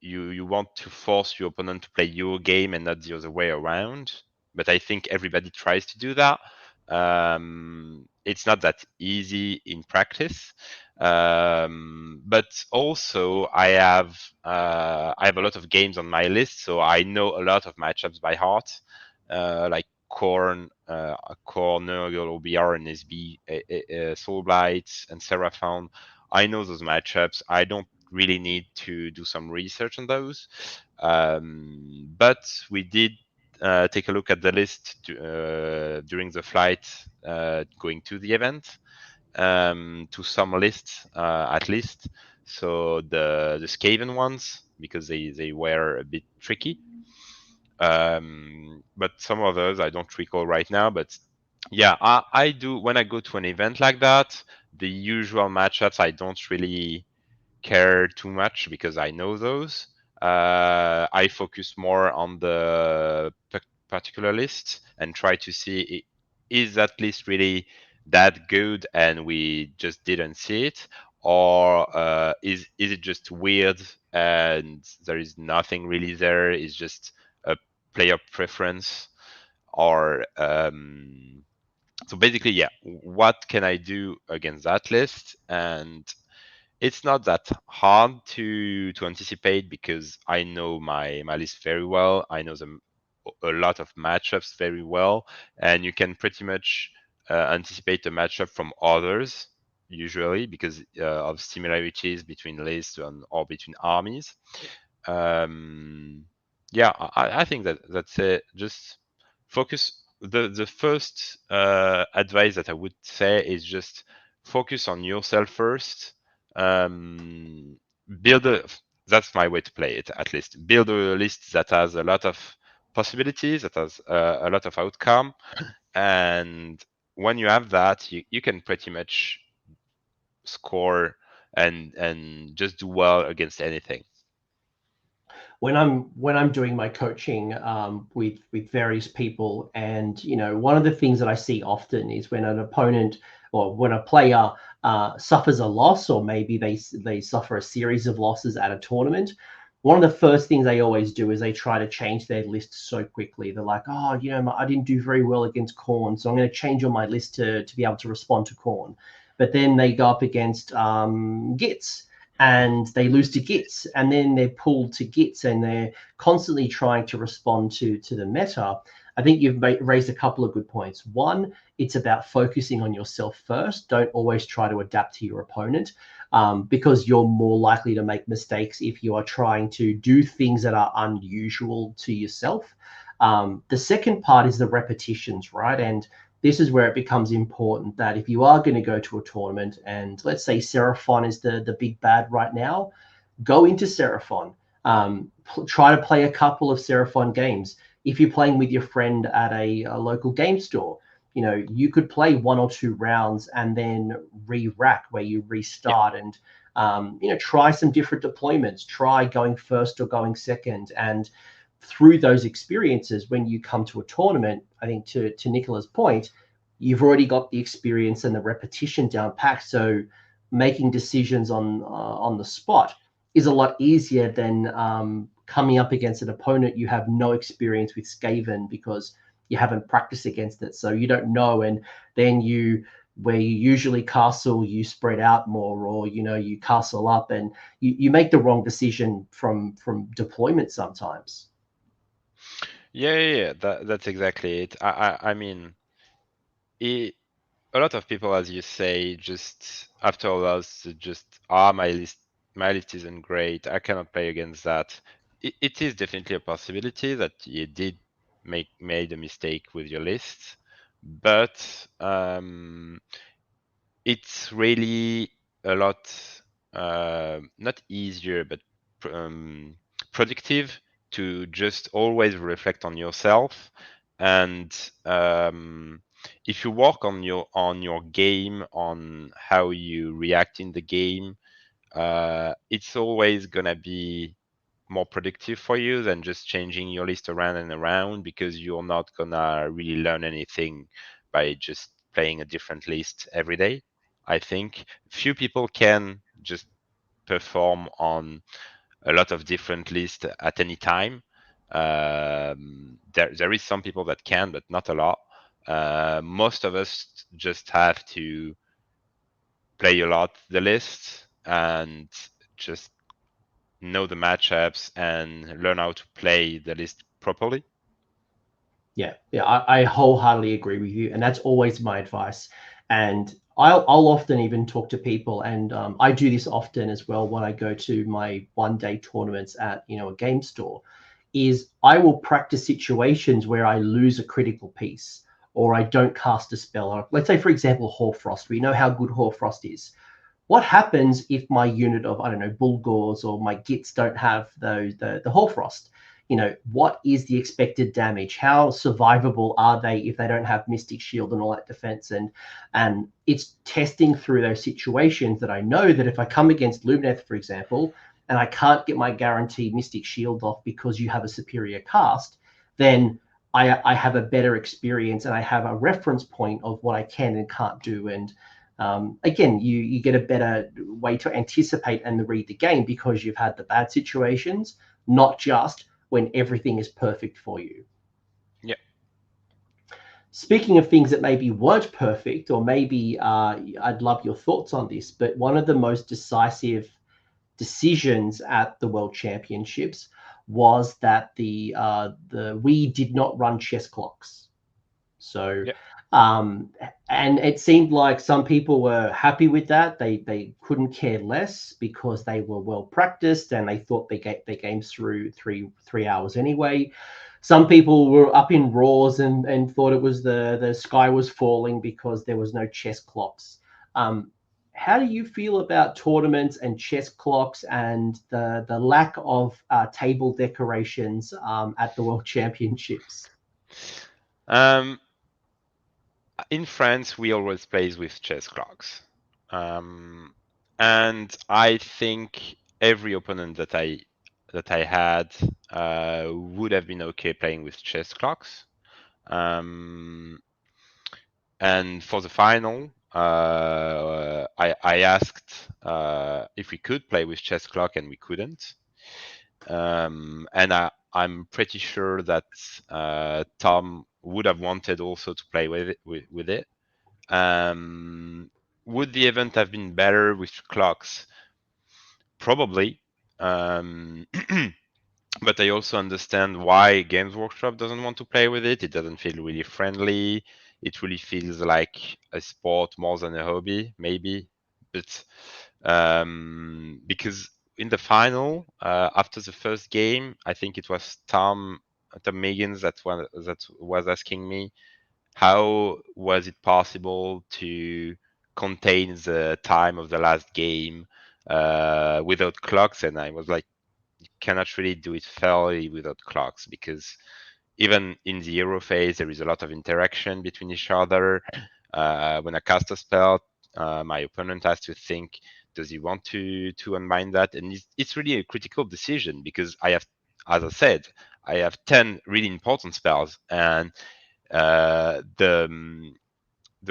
you want to force your opponent to play your game and not the other way around. But I think everybody tries to do that. It's not that easy in practice. But also I have a lot of games on my list, so I know a lot of matchups by heart, like Korn, Nurgle, OBR, and SB, Soulblight, and Seraphon. I know those matchups. I don't really need to do some research on those. But we did take a look at the list during the flight going to the event, to some lists at least. So the Skaven ones, because they were a bit tricky. But some others I don't recall right now. But yeah, I do when I go to an event like that. The usual matchups I don't really care too much because I know those. I focus more on the particular list and try to see is that list really that good and we just didn't see it, or is it just weird and there is nothing really there? It's just a player preference, or so basically, yeah. What can I do against that list? And it's not that hard to anticipate because I know my list very well. I know them a lot of matchups very well, and you can pretty much anticipate a matchup from others usually because of similarities between lists or between armies. Um, yeah, I think that's it. Just focus. The first advice that I would say is just focus on yourself first. um, Build a, that's my way to play it, at least. Build a list that has a lot of possibilities, that has a lot of outcome, and when you have that, you can pretty much score and just do well against anything. When I'm doing my coaching with various people, and one of the things that I see often is when an opponent or when a player suffers a loss, or maybe they suffer a series of losses at a tournament. One of the first things they always do is they try to change their list so quickly. They're like, oh, I didn't do very well against Corn, so I'm going to change on my list to be able to respond to Corn. But then they go up against Gits, and they lose to Gits, and then they're pulled to Gits, and they're constantly trying to respond to the meta. I think you've raised a couple of good points. One, it's about focusing on yourself first. Don't always try to adapt to your opponent, because you're more likely to make mistakes if you are trying to do things that are unusual to yourself. The second part is the repetitions, right? And this is where it becomes important that if you are going to go to a tournament, and let's say Seraphon is the big bad right now, go into Seraphon. Try to play a couple of Seraphon games. If you're playing with your friend at a local game store, you could play 1 or 2 rounds and then re-rack, where you Yeah. restart, and try some different deployments. Try going first or going second, and through those experiences, when you come to a tournament, I think to Nicola's point, you've already got the experience and the repetition down packed. So making decisions on the spot is a lot easier than coming up against an opponent you have no experience with Skaven, because you haven't practiced against it, so you don't know. And then where you usually castle, you spread out more, or you castle up, and you make the wrong decision from deployment sometimes. Yeah. That's exactly it. I mean, it, a lot of people, as you say, just after all else, just my list isn't great. I cannot play against that. It is definitely a possibility that you did made a mistake with your list, but it's really a lot not easier, but um, productive to just always reflect on yourself. And if you work on your game, on how you react in the game, it's always gonna be more productive for you than just changing your list around and around, because you're not gonna really learn anything by just playing a different list every day. I think few people can just perform on a lot of different lists at any time. There is some people that can, but not a lot. Most of us just have to play a lot the list and just know the matchups and learn how to play the list properly. Yeah, I wholeheartedly agree with you, and that's always my advice. And I'll often even talk to people, and I do this often as well when I go to my one-day tournaments at a game store. Is I will practice situations where I lose a critical piece or I don't cast a spell. Or let's say, for example, Hoarfrost. We know how good Hoarfrost is. What happens if my unit of, I don't know, Bulgors or my Gits don't have the Hoarfrost? What is the expected damage? How survivable are they if they don't have Mystic Shield and all that defense? And it's testing through those situations that I know that if I come against Lumineth, for example, and I can't get my guaranteed Mystic Shield off because you have a superior cast, then I have a better experience and I have a reference point of what I can and can't do. And again, you get a better way to anticipate and read the game because you've had the bad situations, not just when everything is perfect for you. Yeah. Speaking of things that maybe weren't perfect, or maybe I'd love your thoughts on this, but one of the most decisive decisions at the World Championships was that we did not run chess clocks. So, yeah. And it seemed like some people were happy with that. They couldn't care less because they were well practiced and they thought they get their games through three hours anyway. Some people were up in roars and thought it was the sky was falling because there was no chess clocks. How do you feel about tournaments and chess clocks and the lack of table decorations at the World Championships? In France, we always play with chess clocks. And I think every opponent that I had would have been okay playing with chess clocks. And for the final, I asked if we could play with chess clock, and we couldn't. And I'm pretty sure that Tom would have wanted also to play with it. Would the event have been better with clocks? Probably. But I also understand why Games Workshop doesn't want to play with it. It doesn't feel really friendly. It really feels like a sport more than a hobby, maybe. But because in the final, after the first game, I think it was Tom Meigans that was asking me, how was it possible to contain the time of the last game without clocks? And I was like, you cannot really do it fairly without clocks, because even in the hero phase, there is a lot of interaction between each other. When I cast a spell, my opponent has to think, does he want to unbind that? And it's really a critical decision, because I have, as I said, I have 10 really important spells, and the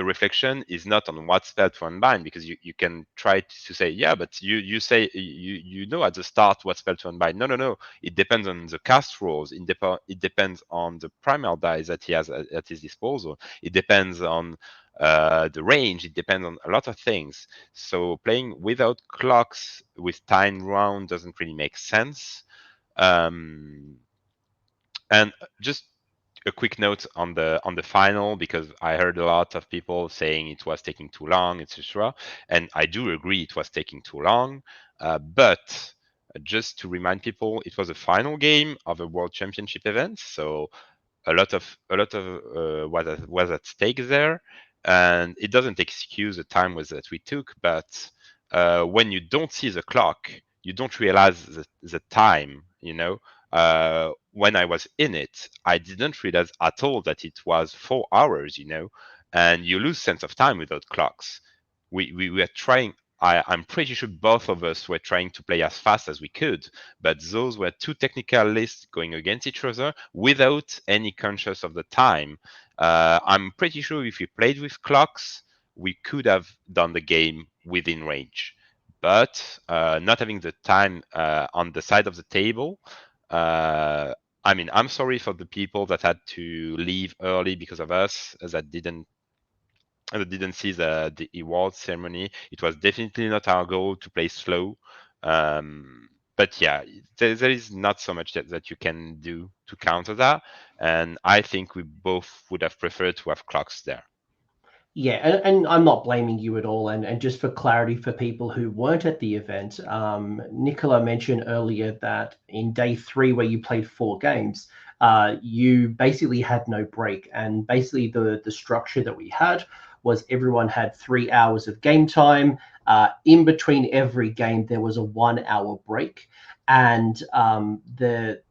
reflection is not on what spell to unbind, because you can try to say, yeah, but you say you know at the start what spell to unbind. No. It depends on the cast rules. It depends on the primal dice that he has at his disposal. It depends on the range. It depends on a lot of things. So playing without clocks with time round doesn't really make sense. And just a quick note on the final, because I heard a lot of people saying it was taking too long, etc. And I do agree it was taking too long. But just to remind people, it was a final game of a World Championship event, so a lot of was at stake there, and it doesn't excuse the time that we took. But when you don't see the clock, you don't realize the time. When I was in it, I didn't realize at all that it was 4 hours. And you lose sense of time without clocks. We were trying. I'm pretty sure both of us were trying to play as fast as we could, but those were two technical lists going against each other without any conscious of the time. I'm pretty sure if we played with clocks, we could have done the game within range. but not having the time on the side of the table. I mean, I'm sorry for the people that had to leave early because of us, that didn't see the award ceremony. It was definitely not our goal to play slow. But yeah, there is not so much that you can do to counter that. And I think we both would have preferred to have clocks there. Yeah, and I'm not blaming you at all. And just for clarity for people who weren't at the event, Nicola mentioned earlier that in day 3, where you played 4 games, you basically had no break. And basically the structure that we had was everyone had 3 hours of game time. In between every game, there was a 1 hour break. And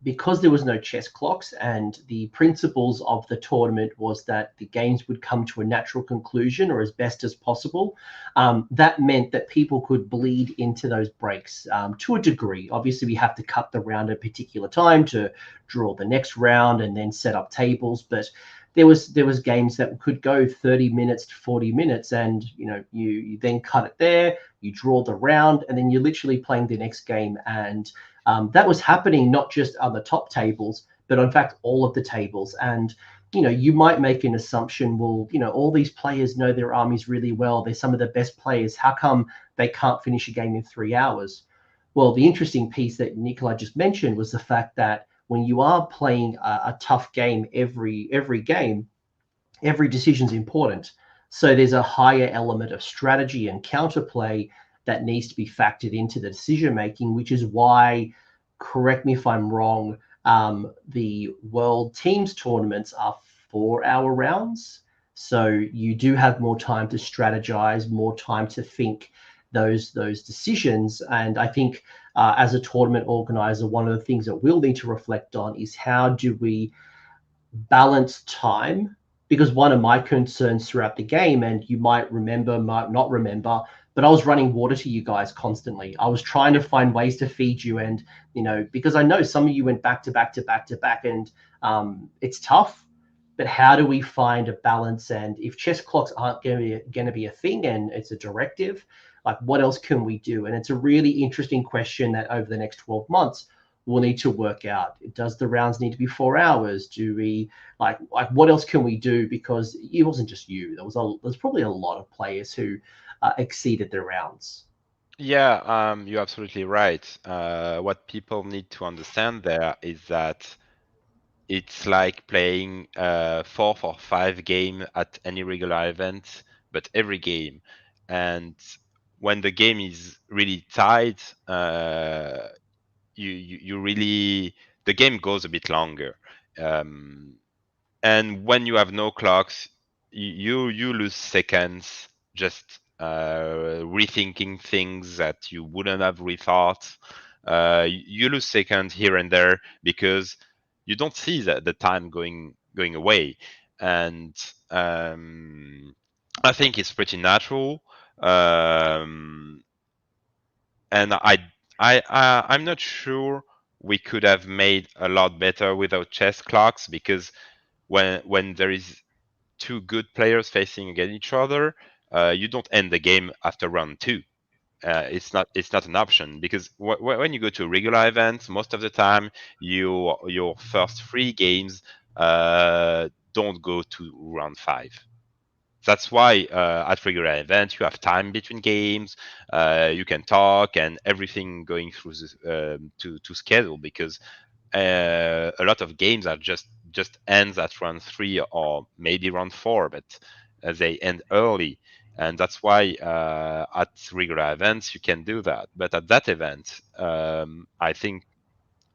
because there was no chess clocks, and the principles of the tournament was that the games would come to a natural conclusion or as best as possible, that meant that people could bleed into those breaks to a degree. Obviously, we have to cut the round at a particular time to draw the next round and then set up tables, but there was games that could go 30 minutes to 40 minutes, and you then cut it there, you draw the round, and then you're literally playing the next game. And that was happening not just on the top tables, but in fact all of the tables. And you might make an assumption, well, all these players know their armies really well, they're some of the best players, how come they can't finish a game in 3 hours? Well, the interesting piece that Nicola just mentioned was the fact that when you are playing a tough game, every game, every decision is important. So there's a higher element of strategy and counterplay that needs to be factored into the decision making, which is why, correct me if I'm wrong, the World Teams tournaments are 4-hour rounds. So you do have more time to strategize, more time to think those decisions. And I think as a tournament organizer, one of the things that we'll need to reflect on is how do we balance time? Because one of my concerns throughout the game, and you might remember, might not remember, but I was running water to you guys constantly. I was trying to find ways to feed you, and because I know some of you went back to back to back to back, and it's tough. But how do we find a balance? And if chess clocks aren't going to be a thing, and it's a directive, like what else can we do? And it's a really interesting question that over the next 12 months we'll need to work out. Does the rounds need to be 4 hours? Do we like what else can we do? Because it wasn't just you. There's probably a lot of players who exceeded their rounds. Yeah, you're absolutely right. What people need to understand there is that it's like playing 4 or 5 game at any regular event, but every game. And when the game is really tight, you really the game goes a bit longer. Um, and when you have no clocks, you lose seconds just rethinking things that you wouldn't have rethought. You lose seconds here and there because you don't see the time going away, and I think it's pretty natural. Um, and I'm not sure we could have made a lot better without chess clocks, because when there is 2 good players facing against each other, you don't end the game after round 2. It's not an option, because when you go to regular events, most of the time your first 3 games don't go to round 5. That's why at regular event you have time between games, you can talk and everything going through to schedule, because a lot of games are just ends at round 3 or maybe round 4, but they end early, and that's why at regular events you can do that. But at that event, I think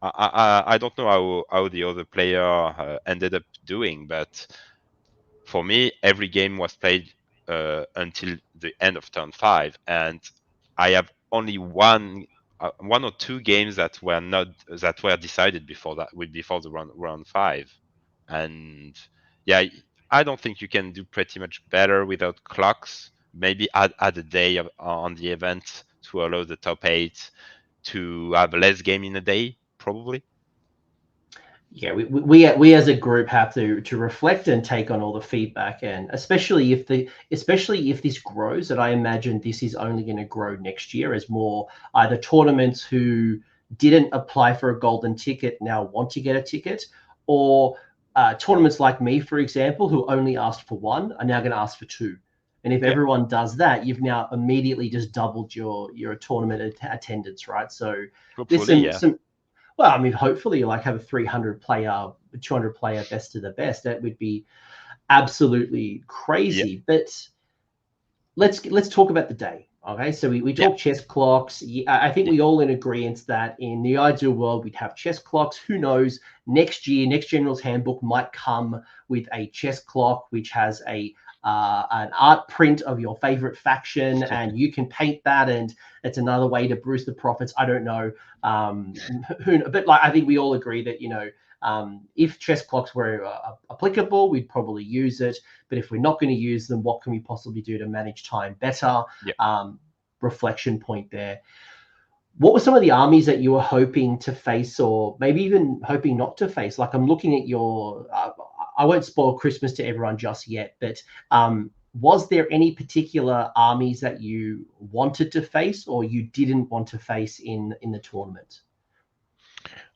I don't know how the other player ended up doing, but for me, every game was played until the end of turn 5, and I have only one or 2 games that were decided before the round 5. And yeah, I don't think you can do pretty much better without clocks. Maybe add a day on the event to allow the top 8 to have less game in a day, probably. Yeah, we as a group have to reflect and take on all the feedback, and especially if this grows, and I imagine this is only going to grow next year as more either tournaments who didn't apply for a golden ticket now want to get a ticket, or tournaments like me, for example, who only asked for one are now going to ask for two. And if Yeah, everyone does that, you've now immediately just doubled your tournament attendance, right? So there's hopefully, some yeah, some well, I mean, hopefully, like have a 300 player, 200 player best of the best. That would be absolutely yeah, crazy. But let's talk about the day. Okay, so we yeah, talk chess clocks. I think yeah, we all in agreement that in the ideal world we'd have chess clocks. Who knows? Next year, next General's Handbook might come with a chess clock which has a an art print of your favorite faction, and you can paint that, and it's another way to boost the profits. I don't know, but like I think we all agree that if chess clocks were applicable, we'd probably use it. But if we're not going to use them, what can we possibly do to manage time better? yeah. Reflection point there. What were some of the armies that you were hoping to face, or maybe even hoping not to face? Like I'm looking at your, I won't spoil Christmas to everyone just yet, but was there any particular armies that you wanted to face or you didn't want to face in the tournament?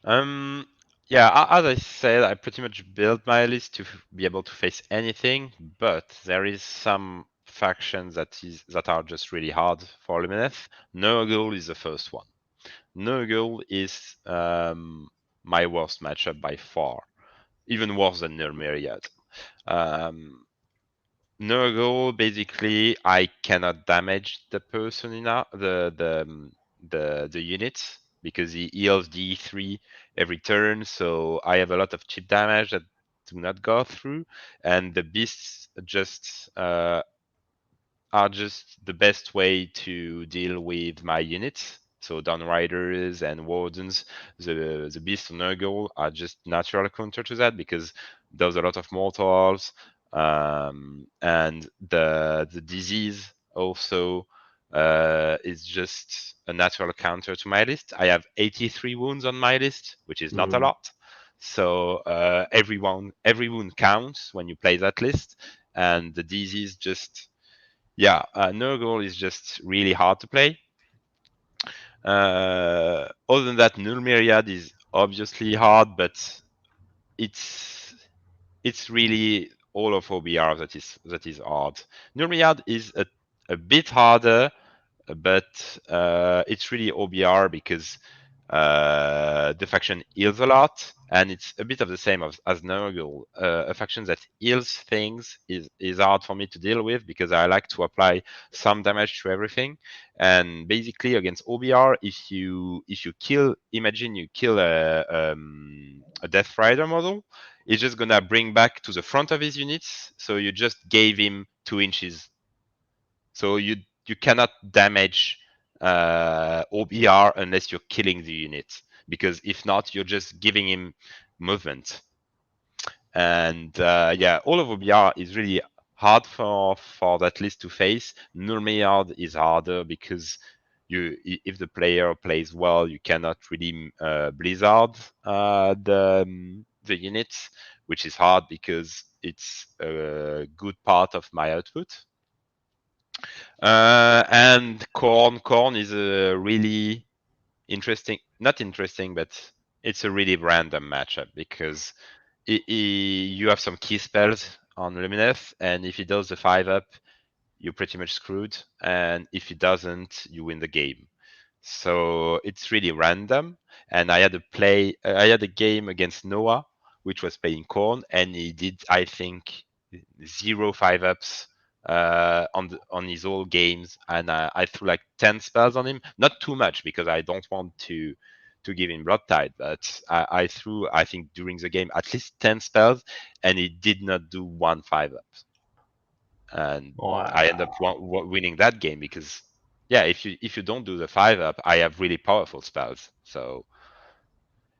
Um, yeah, as I said, I pretty much built my list to be able to face anything, but there is some factions that are just really hard for Lumineth. Nurgle is the first one. Nurgle is my worst matchup by far, even worse than Nurmeriad. Um, Nurgle, basically, I cannot damage the person in the unit because he heals D3 every turn. So I have a lot of chip damage that do not go through, and the beasts just are just the best way to deal with my units. So Downriders and Wardens, the Beast and Nurgle are just natural counter to that because there's a lot of mortals, and the disease also is just a natural counter to my list. I have 83 wounds on my list, which is not a Mm. lot. So every wound counts when you play that list, and the disease just yeah, Nurgle is just really hard to play. Other than that, Null Myriad is obviously hard, but it's it's really all of OBR that is hard. Null Myriad is a bit harder, but it's really OBR because the faction heals a lot, and it's a bit of the same as Nurgle. A faction that heals things is hard for me to deal with because I like to apply some damage to everything. And basically, against OBR, if you kill, imagine you kill a Death Rider model, it's just gonna bring back to the front of his units. So you just gave him 2 inches, so you cannot damage OBR unless you're killing the unit, because if not, you're just giving him movement. And yeah, all of OBR is really hard for that list to face. Nulmeard is harder because if the player plays well, you cannot really blizzard the units, which is hard because it's a good part of my output. And Corn is a really interesting, not interesting, but it's a really random matchup because you have some key spells on Lumineth, and if he does the 5-up, you're pretty much screwed. And if he doesn't, you win the game. So it's really random. And I had a game against Noah, which was playing Corn, and he did, I think, 0 5-ups on his all games, and I threw like 10 spells on him. Not too much because I don't want to give him blood tide, but I threw, I think, during the game at least 10 spells, and he did not do 1 5-up, and I end up Wow. winning that game because yeah, if you don't do the 5-up, I have really powerful spells. So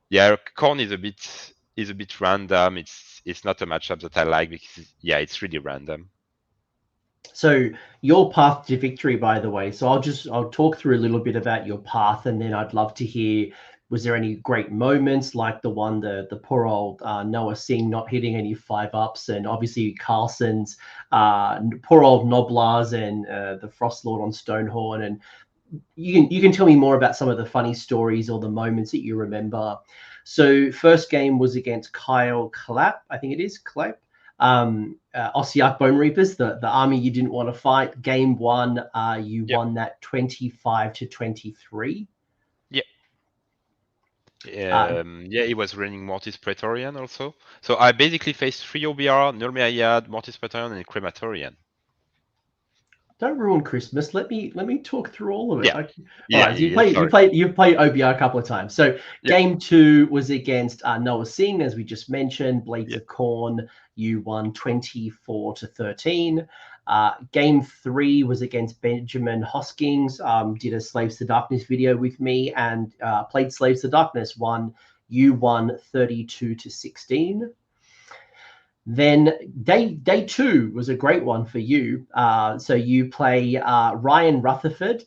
yeah, Corn is a bit random. It's not a matchup that I like because yeah, it's really random. So your path to victory, by the way. So I'll talk through a little bit about your path, and then I'd love to hear Was there any great moments like the one, the poor old Noah Singh not hitting any 5-ups, and obviously Carlson's poor old Noblars and the Frost Lord on Stonehorn? And you can tell me more about some of the funny stories or the moments that you remember. So first game was against Kyle Clapp, I think it is Clapp. Ossiarch Bone Reapers, the army you didn't want to fight. Game 1, you won that 25-23. Yeah, he was running Mortis Praetorian also. So I basically faced 3 OBR, Null Myriad, Mortis Praetorian, and Crematorian. Don't ruin Christmas. Let me talk through all of it. Yeah. All Yeah, right. yeah, You've played OBR a couple of times. So game 2 was against Noah Singh, as we just mentioned. Blades of Corn. You won 24-13. Game 3 was against Benjamin Hoskins. Did a Slaves to Darkness video with me and played Slaves to Darkness. You won 32-16. Then day 2 was a great one for you. So you play Ryan Rutherford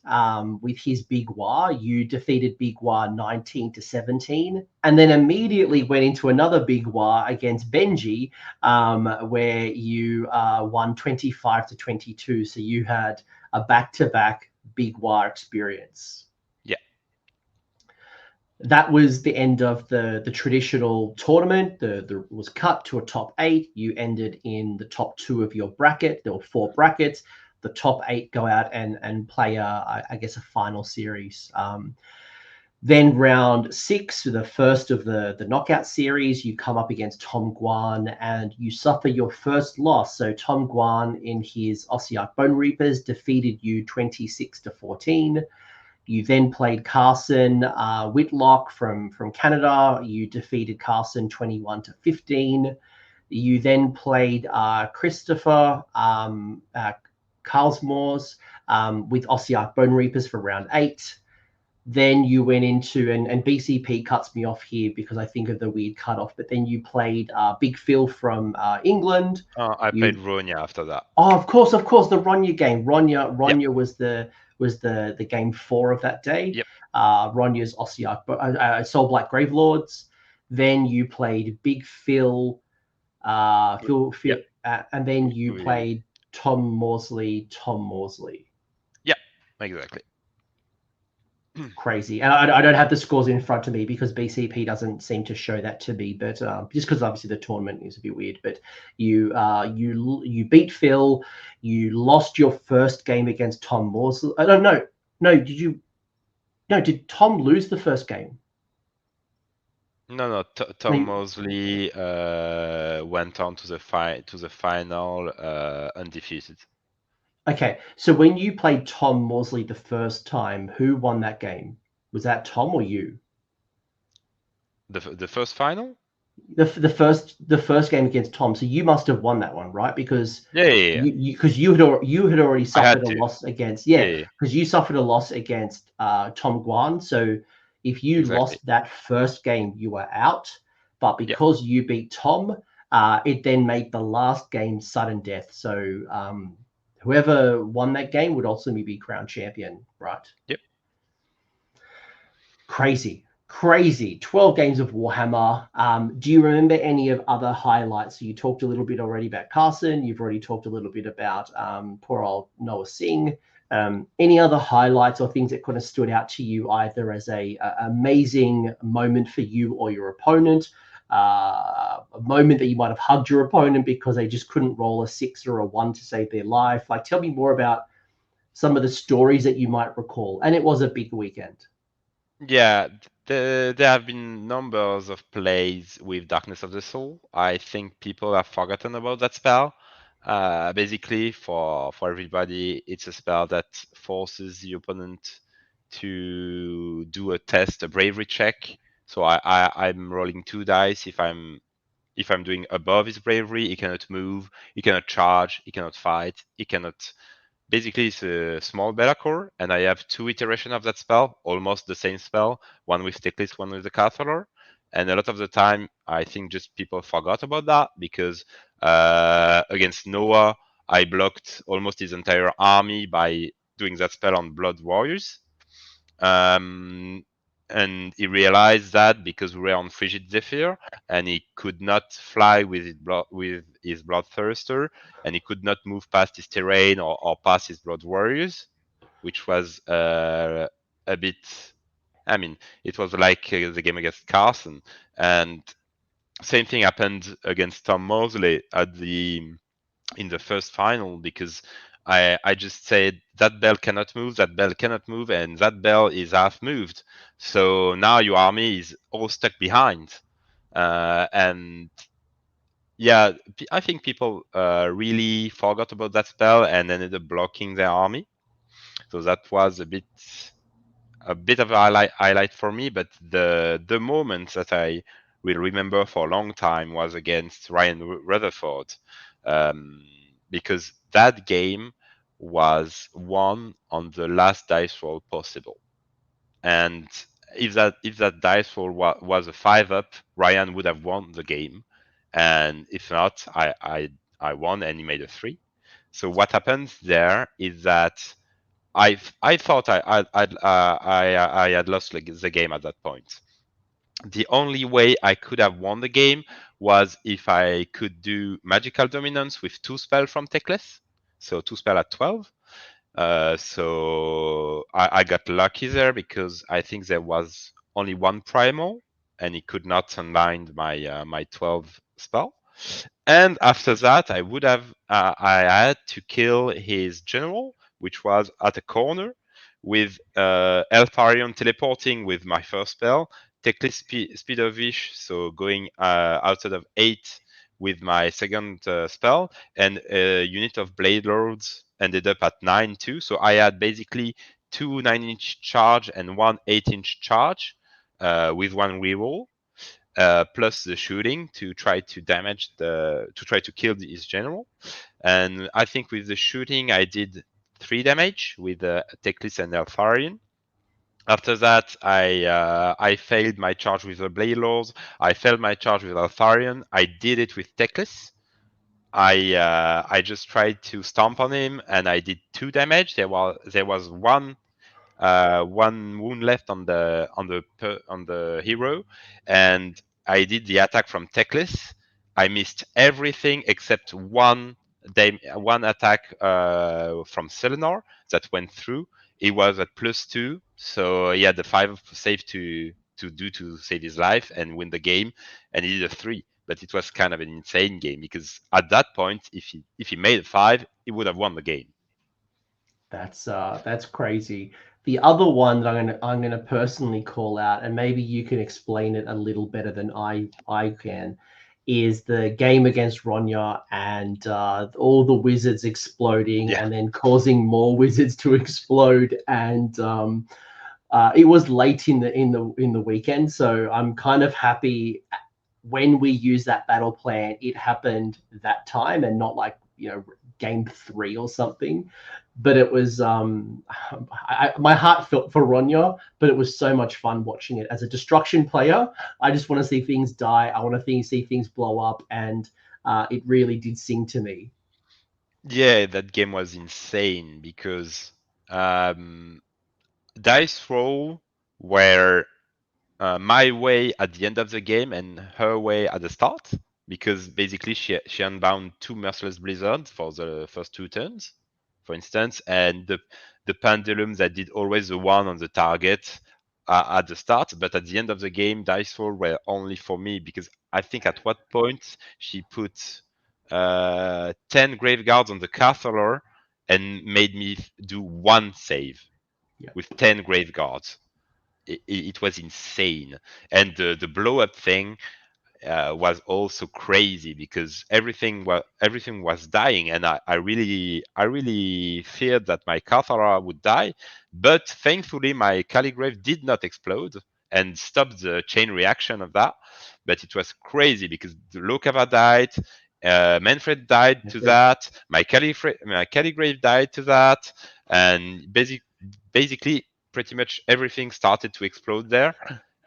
with his Big War. You defeated Big War 19-17, and then immediately went into another Big War against Benji, where you won 25-22. So you had a back-to-back Big War experience. That was the end of the traditional tournament. The was cut to a top 8. You ended in the top 2 of your bracket. There were 4 brackets. The top 8 go out and play I guess a final series. Then round 6, the first of the knockout series, you come up against Tom Guan and you suffer your first loss. So Tom Guan in his Ossiarch Bone Reapers defeated you 26-14. You then played Carson Whitlock from Canada. You defeated Carson 21-15. You then played Christopher Carlsmores with Ossiarch Bone Reapers for round 8. Then you went into, and BCP cuts me off here because I think of the weird cutoff, but then you played Big Phil from England. I played Ronya after that. Oh, of course, the Ronya game. Ronya was the game 4 of that day. Yep. Ronya's Ossiarch, Soul Black Gravelords. Then you played Big Phil, Phil, and then you played Tom Morsley. Yeah, exactly. Crazy. And I don't have the scores in front of me because BCP doesn't seem to show that to me, but just because obviously the tournament is a bit weird. But you beat Phil. You lost your first game against Tom Morsley. I don't know. Did Tom lose the first game? No. Tom Mosley went on to the final undefeated. Okay, so when you played Tom Morsley the first time, who won that game? Was that Tom or you? The first final? The first game against Tom. So you must have won that one, right? Because because you had already suffered a loss against because you suffered a loss against Tom Guan. So if you lost that first game, you were out. But because you beat Tom, it then made the last game sudden death. So whoever won that game would ultimately be crowned champion, right? Yep. Crazy. 12 games of Warhammer. Do you remember any of other highlights? So you talked a little bit already about Carson. You've already talked a little bit about poor old Noah Singh. Any other highlights or things that kind of stood out to you either as a amazing moment for you or your opponent, a moment that you might have hugged your opponent because they just couldn't roll a 6 or a 1 to save their life? Like, tell me more about some of the stories that you might recall. And it was a big weekend. Yeah, there have been numbers of plays with Darkness of the Soul. I think people have forgotten about that spell. Basically, for everybody, it's a spell that forces the opponent to do a test, a bravery check. So I'm rolling 2 dice. If I'm doing above his bravery, he cannot move, he cannot charge, he cannot fight, he cannot. Basically, it's a small beta core, and I have 2 iterations of that spell, almost the same spell, one with Teclis, one with the Cathedral. And a lot of the time, I think just people forgot about that because against Noah, I blocked almost his entire army by doing that spell on Blood Warriors. and he realized that because we were on frigid zephyr and he could not fly with his bloodthirster, and he could not move past his terrain or past his blood warriors, which was a bit. I mean, it was like the game against Carson, and same thing happened against Tom Mosley in the first final, because I just said that bell cannot move, that bell cannot move, and that bell is half moved. So now your army is all stuck behind. And yeah, I think people really forgot about that spell and ended up blocking their army. So that was a bit of a highlight for me. But the moment that I will remember for a long time was against Ryan Rutherford, um, because that game was won on the last dice roll possible. And if that dice roll was a 5 up, Ryan would have won the game. And if not, I won and he made a 3. So what happens there is that I thought I had lost the game at that point. The only way I could have won the game was if I could do magical dominance with 2 spell from Teclis, so 2 spell at 12. So I got lucky there because I think there was only one primal, and he could not unbind my 12 spell. And after that, I had to kill his general, which was at a corner, with Eltharion teleporting with my first spell, Teclis Speed of Vish, so going outside of 8 with my second spell, and a unit of Blade Lords ended up at 9 too. So I had basically 2 9-inch charge and 1 8-inch charge with 1 reroll, plus the shooting to try to kill his general. And I think with the shooting I did 3 damage with Teclis and Eltharion. After that, I failed my charge with the Blade Lords. I failed my charge with Eltharion. I did it with Teclis. I just tried to stomp on him, and I did 2 damage. There was one wound left on the hero, and I did the attack from Teclis. I missed everything except one attack from Selenor that went through. He was at +2, so he had the 5 save to save his life and win the game, and he did a 3. But it was kind of an insane game because at that point, if he made a 5, he would have won the game. That's crazy. The other one that I'm gonna personally call out, and maybe you can explain it a little better than I can, is the game against Ronya and all the wizards exploding Yeah. and then causing more wizards to explode. And it was late in the weekend, so I'm kind of happy when we use that battle plan, it happened that time and not like game 3 or something. But it was my heart felt for Ronya, but it was so much fun watching it as a destruction player. I just want to see things die. I want to see things blow up, and it really did sing to me. Yeah, that game was insane because um, dice roll were my way at the end of the game and her way at the start, because basically she unbound 2 Merciless Blizzard for the first 2 turns, for instance, and the pendulum that did always the one on the target at the start, but at the end of the game, dice roll were only for me because I think at what point she put 10 Graveguards on the castle and made me do 1 save Yeah. with 10 Graveguards. It was insane. And the blow up thing was also crazy because everything was dying, and I really feared that my Cathara would die, but thankfully my Calligrave did not explode and stopped the chain reaction of that. But it was crazy because the Lokava died, Manfred died to that, my Calligrave died to that, and basically pretty much everything started to explode there.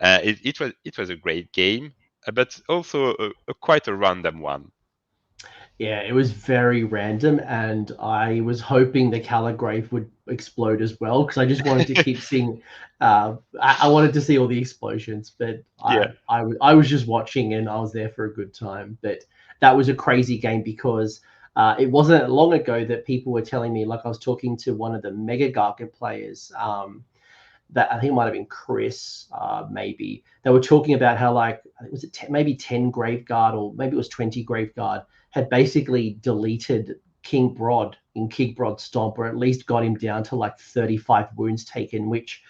It was a great game, but also quite a random one. Yeah, it was very random, and I was hoping the Caligrave would explode as well because I just wanted to keep seeing. I wanted to see all the explosions, but Yeah. I was just watching and I was there for a good time. But that was a crazy game because it wasn't long ago that people were telling me, like I was talking to one of the Mega Gargant players. That I think it might have been Chris, maybe they were talking about how like was it maybe 10 Graveguard or maybe it was 20 Graveguard had basically deleted King Brod in King Brod Stomp, or at least got him down to like 35 wounds taken, which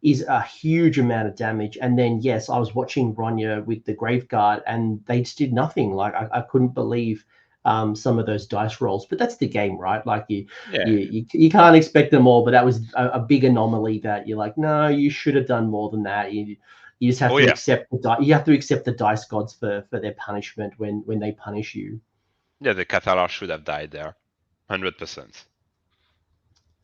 is a huge amount of damage. And then yes, I was watching Ronya with the Graveguard, and they just did nothing. Like I couldn't believe some of those dice rolls, but that's the game, right? Like Yeah. you can't expect them all, but that was a big anomaly that you're like, no, you should have done more than that. You just have Oh to yeah. accept you have to accept the dice gods for their punishment when they punish you. Yeah, the Catalar should have died there. 100%.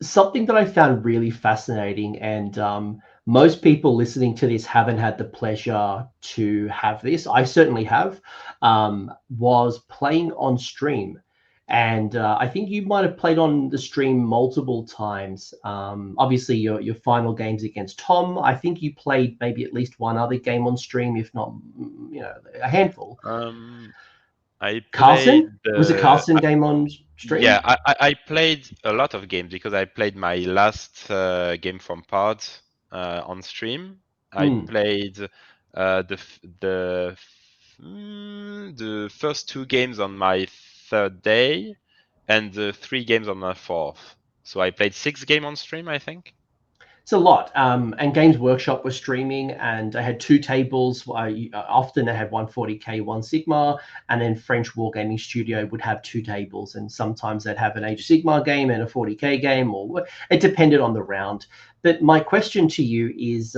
Something that I found really fascinating, and most people listening to this haven't had the pleasure to have this. I certainly have. Was playing on stream, and I think you might have played on the stream multiple times. Obviously, your final games against Tom. I think you played maybe at least one other game on stream, if not, a handful. Um, I played Carlson, was a Carlson game on yeah, stream? I played a lot of games because I played my last game from Pod on stream. I Hmm. played the first two games on my third day and the three games on my fourth. So I played six games on stream, I think. It's a lot. And Games Workshop was streaming, and I had two tables. Often they had 140K, one Sigmar, and then French Wargaming Studio would have two tables. And sometimes they'd have an Age of Sigmar game and a 40K game, or it depended on the round. But my question to you is,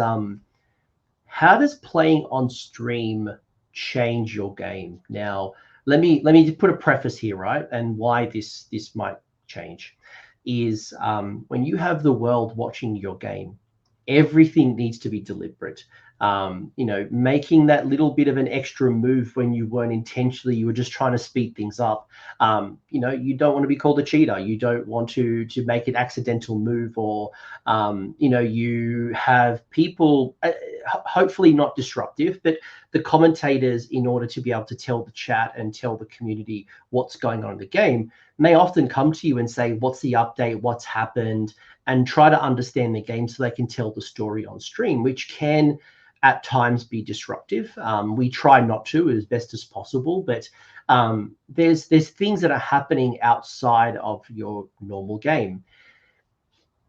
how does playing on stream change your game? Now, let me put a preface here, right? And why this might change is when you have the world watching your game, everything needs to be deliberate. Making that little bit of an extra move when you weren't intentionally, you were just trying to speed things up. You don't want to be called a cheater. You don't want to make an accidental move, or you have people, hopefully not disruptive, but the commentators, in order to be able to tell the chat and tell the community what's going on in the game, may often come to you and say, what's the update, what's happened, and try to understand the game so they can tell the story on stream, which can at times be disruptive. We try not to as best as possible, but there's things that are happening outside of your normal game.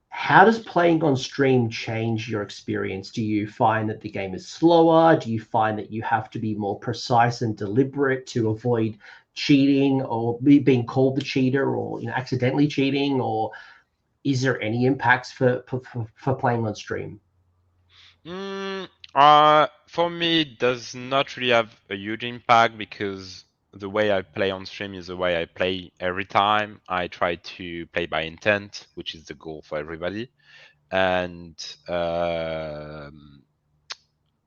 How does playing on stream change your experience? Do you find that the game is slower? Do you find that you have to be more precise and deliberate to avoid cheating, or being called the cheater, or accidentally cheating? Or is there any impacts for playing on stream? Mm, for me, it does not really have a huge impact because the way I play on stream is the way I play every time. I try to play by intent, which is the goal for everybody. And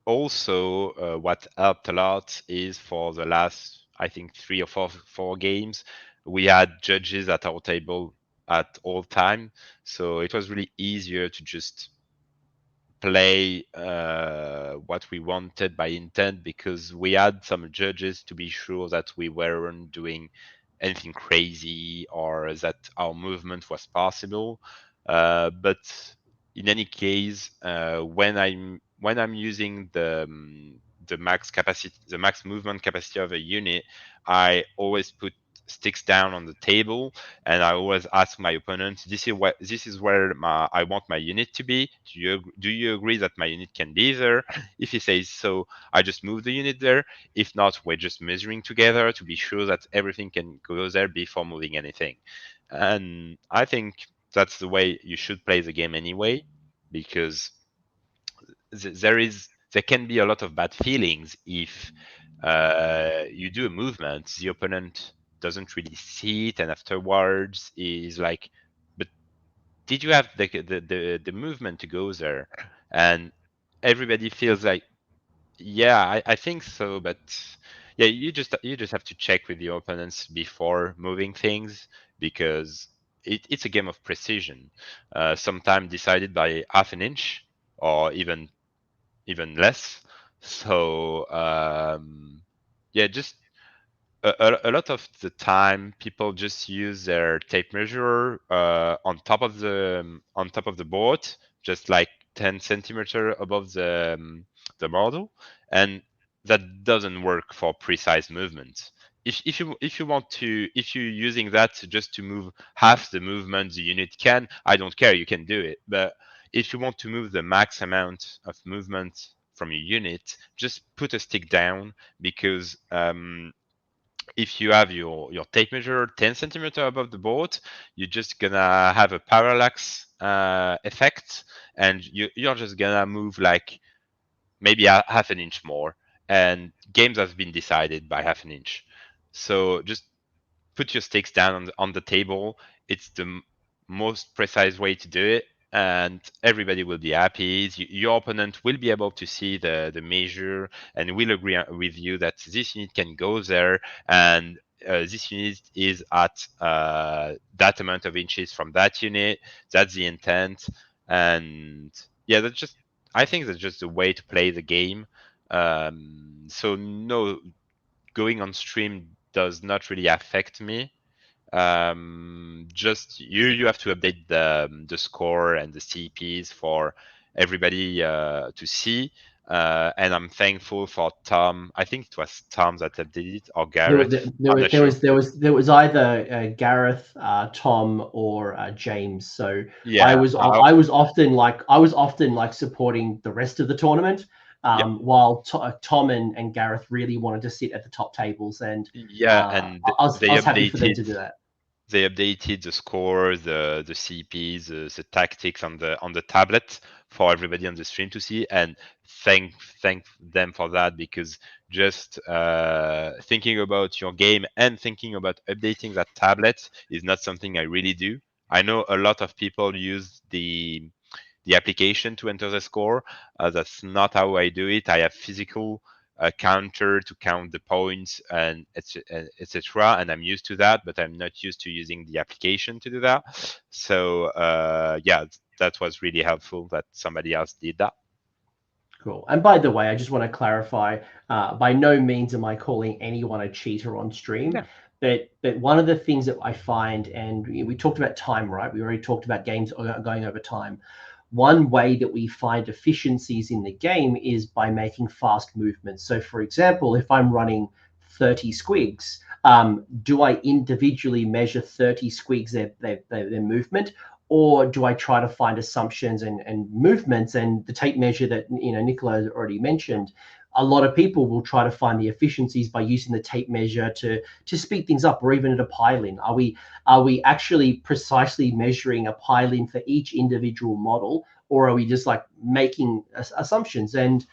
also, what helped a lot is for the last, I think, three or four games, we had judges at our table at all time, so it was really easier to just play what we wanted by intent because we had some judges to be sure that we weren't doing anything crazy or that our movement was possible. But in any case, when I'm using the max capacity, the max movement capacity of a unit, I always put sticks down on the table, and I always ask my opponent, this is where I want my unit to be. Do you agree that my unit can be there? If he says so, I just move the unit there. If not, we're just measuring together to be sure that everything can go there before moving anything. And I think that's the way you should play the game anyway, because there can be a lot of bad feelings if you do a movement, the opponent doesn't really see it, and afterwards is like, "But did you have the movement to go there?" And everybody feels like, "Yeah, I think so, but Yeah, you just have to check with your opponents before moving things, because it's a game of precision. Sometimes decided by half an inch or even less. So yeah, just a lot of the time people just use their tape measure on top of the board, just like 10 centimeter above the model, and that doesn't work for precise movement. If you want to, if you're using that just to move half the movement the unit can, I don't care, you can do it. But if you want to move the max amount of movement from your unit, just put a stick down, because if you have your tape measure 10 centimeter above the board, you're just gonna have a parallax effect, and you're just gonna move like maybe half an inch more, and games have been decided by half an inch. So just put your sticks down on the table. It's the most precise way to do it, and everybody will be happy. Your opponent will be able to see the measure and will agree with you that this unit can go there, and this unit is at that amount of inches from that unit. That's the intent, and yeah, that's just. I think that's just the way to play the game. So no, going on stream does not really affect me. Just you have to update the score and the CPs for everybody to see. And I'm thankful for Tom. I think it was Tom that updated it, or There was Gareth. I'm not sure. there was either Gareth, Tom, or James. So Yeah. I was often like supporting the rest of the tournament, Yeah. while Tom and Gareth really wanted to sit at the top tables, and Yeah. And I they was happy for them updated to do that. they updated the score, the CPs, the tactics on the tablet for everybody on the stream to see, and thank them for that, because just thinking about your game and thinking about updating that tablet is not something I really do. I know a lot of people use the application to enter the score. That's not how I do it. I have physical counter to count the points and etc. And I'm used to that, but I'm not used to using the application to do that. So yeah, that was really helpful that somebody else did that. Cool. And by the way, I just want to clarify, by no means am I calling anyone a cheater on stream, Yeah. but one of the things that I find, and we talked about time, right? We already talked about games going over time. One way that we find efficiencies in the game is by making fast movements. So, for example, if I'm running 30 squigs, do I individually measure 30 squigs their movement, or do I try to find assumptions and movements? And the tape measure that Nicola already mentioned, a lot of people will try to find the efficiencies by using the tape measure to speed things up, or even at a pile-in. Are we actually precisely measuring a pile-in for each individual model, or are we just like making assumptions? And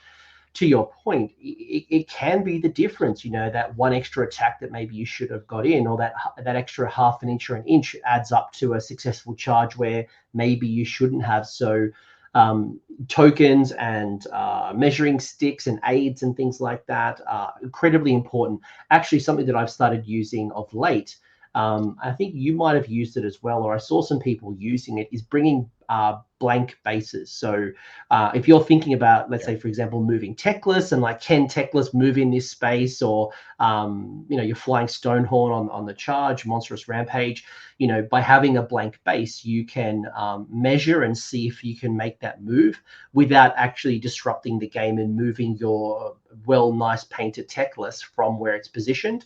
to your point, it can be the difference, that one extra attack that maybe you should have got in, or that extra half an inch or an inch adds up to a successful charge where maybe you shouldn't have. So tokens and measuring sticks and aids and things like that are incredibly important. Actually, something that I've started using of late, I think you might have used it as well, or I saw some people using it, is bringing blank bases. So if you're thinking about, let's say, for example, moving Teclis, and like, can Teclis move in this space, or you're flying Stonehorn on the charge, monstrous rampage, by having a blank base, you can measure and see if you can make that move without actually disrupting the game and moving your nice painted Teclis from where it's positioned.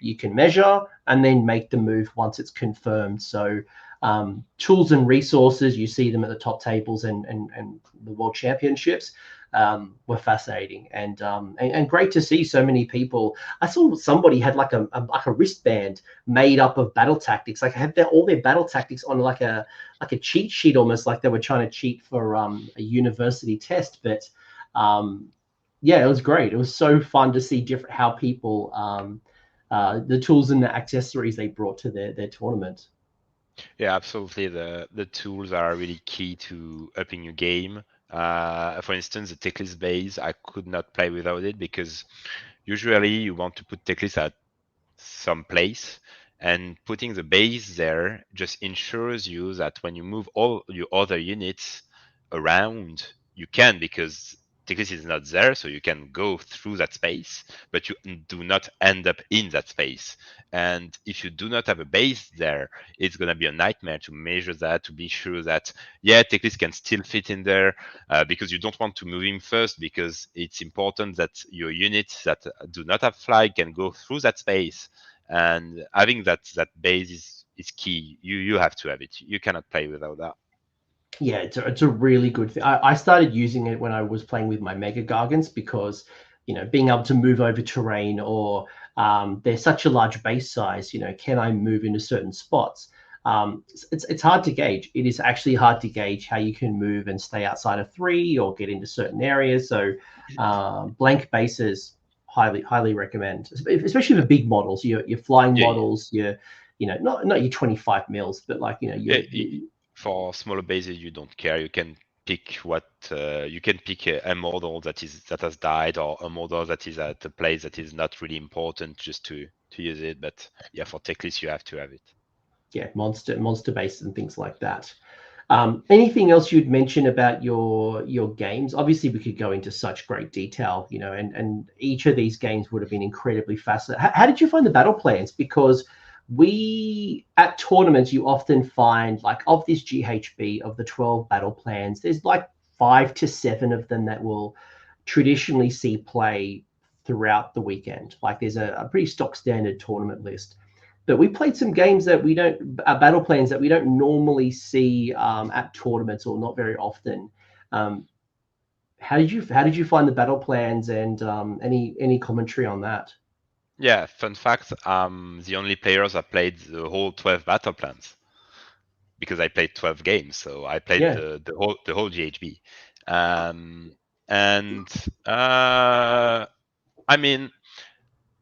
You can measure and then make the move once it's confirmed. So tools and resources, you see them at the top tables and the World Championships, were fascinating, and great to see so many people. I saw somebody had like a wristband made up of battle tactics, like had all their battle tactics on like a cheat sheet, almost like they were trying to cheat for a university test. But yeah, it was great. It was so fun to see different how people the tools and the accessories they brought to their tournament. Yeah, absolutely. The tools are really key to upping your game. For instance, the Teclis base, I could not play without it, because usually you want to put Teclis at some place, and putting the base there just ensures you that when you move all your other units around, you can, because Teclis is not there, so you can go through that space, but you do not end up in that space. And if you do not have a base there, it's going to be a nightmare to measure that, to be sure that, yeah, Teclis can still fit in there, because you don't want to move him first, because it's important that your units that do not have flag can go through that space. And having that base is key. You have to have it. You cannot play without that. Yeah, it's a really good thing. I started using it when I was playing with my Mega Gargants because, being able to move over terrain, or they're such a large base size, can I move into certain spots? It's hard to gauge. It is actually hard to gauge how you can move and stay outside of 3 or get into certain areas. So blank bases, highly recommend, especially for big models, your flying Yeah, models, not your 25 mils, but like, yeah. For smaller bases, you don't care. You can pick you can pick a model that has died, or a model that is at a place that is not really important, just to use it. But yeah, for Teclis, you have to have it. Yeah, monster bases and things like that. Anything else you'd mention about your games? Obviously, we could go into such great detail, and each of these games would have been incredibly fascinating. How did you find the battle plans? Because we at tournaments, you often find, like, of this GHB, of the 12 battle plans, there's like 5 to 7 of them that will traditionally see play throughout the weekend. Like, there's a pretty stock standard tournament list. But we played some games that we don't, battle plans that we don't normally see at tournaments, or not very often. Um, how did you find the battle plans, and any commentary on that? Yeah, fun fact. The only players that played the whole 12 battle plans, because I played 12 games, so I played Yeah. the whole GHB. And I mean,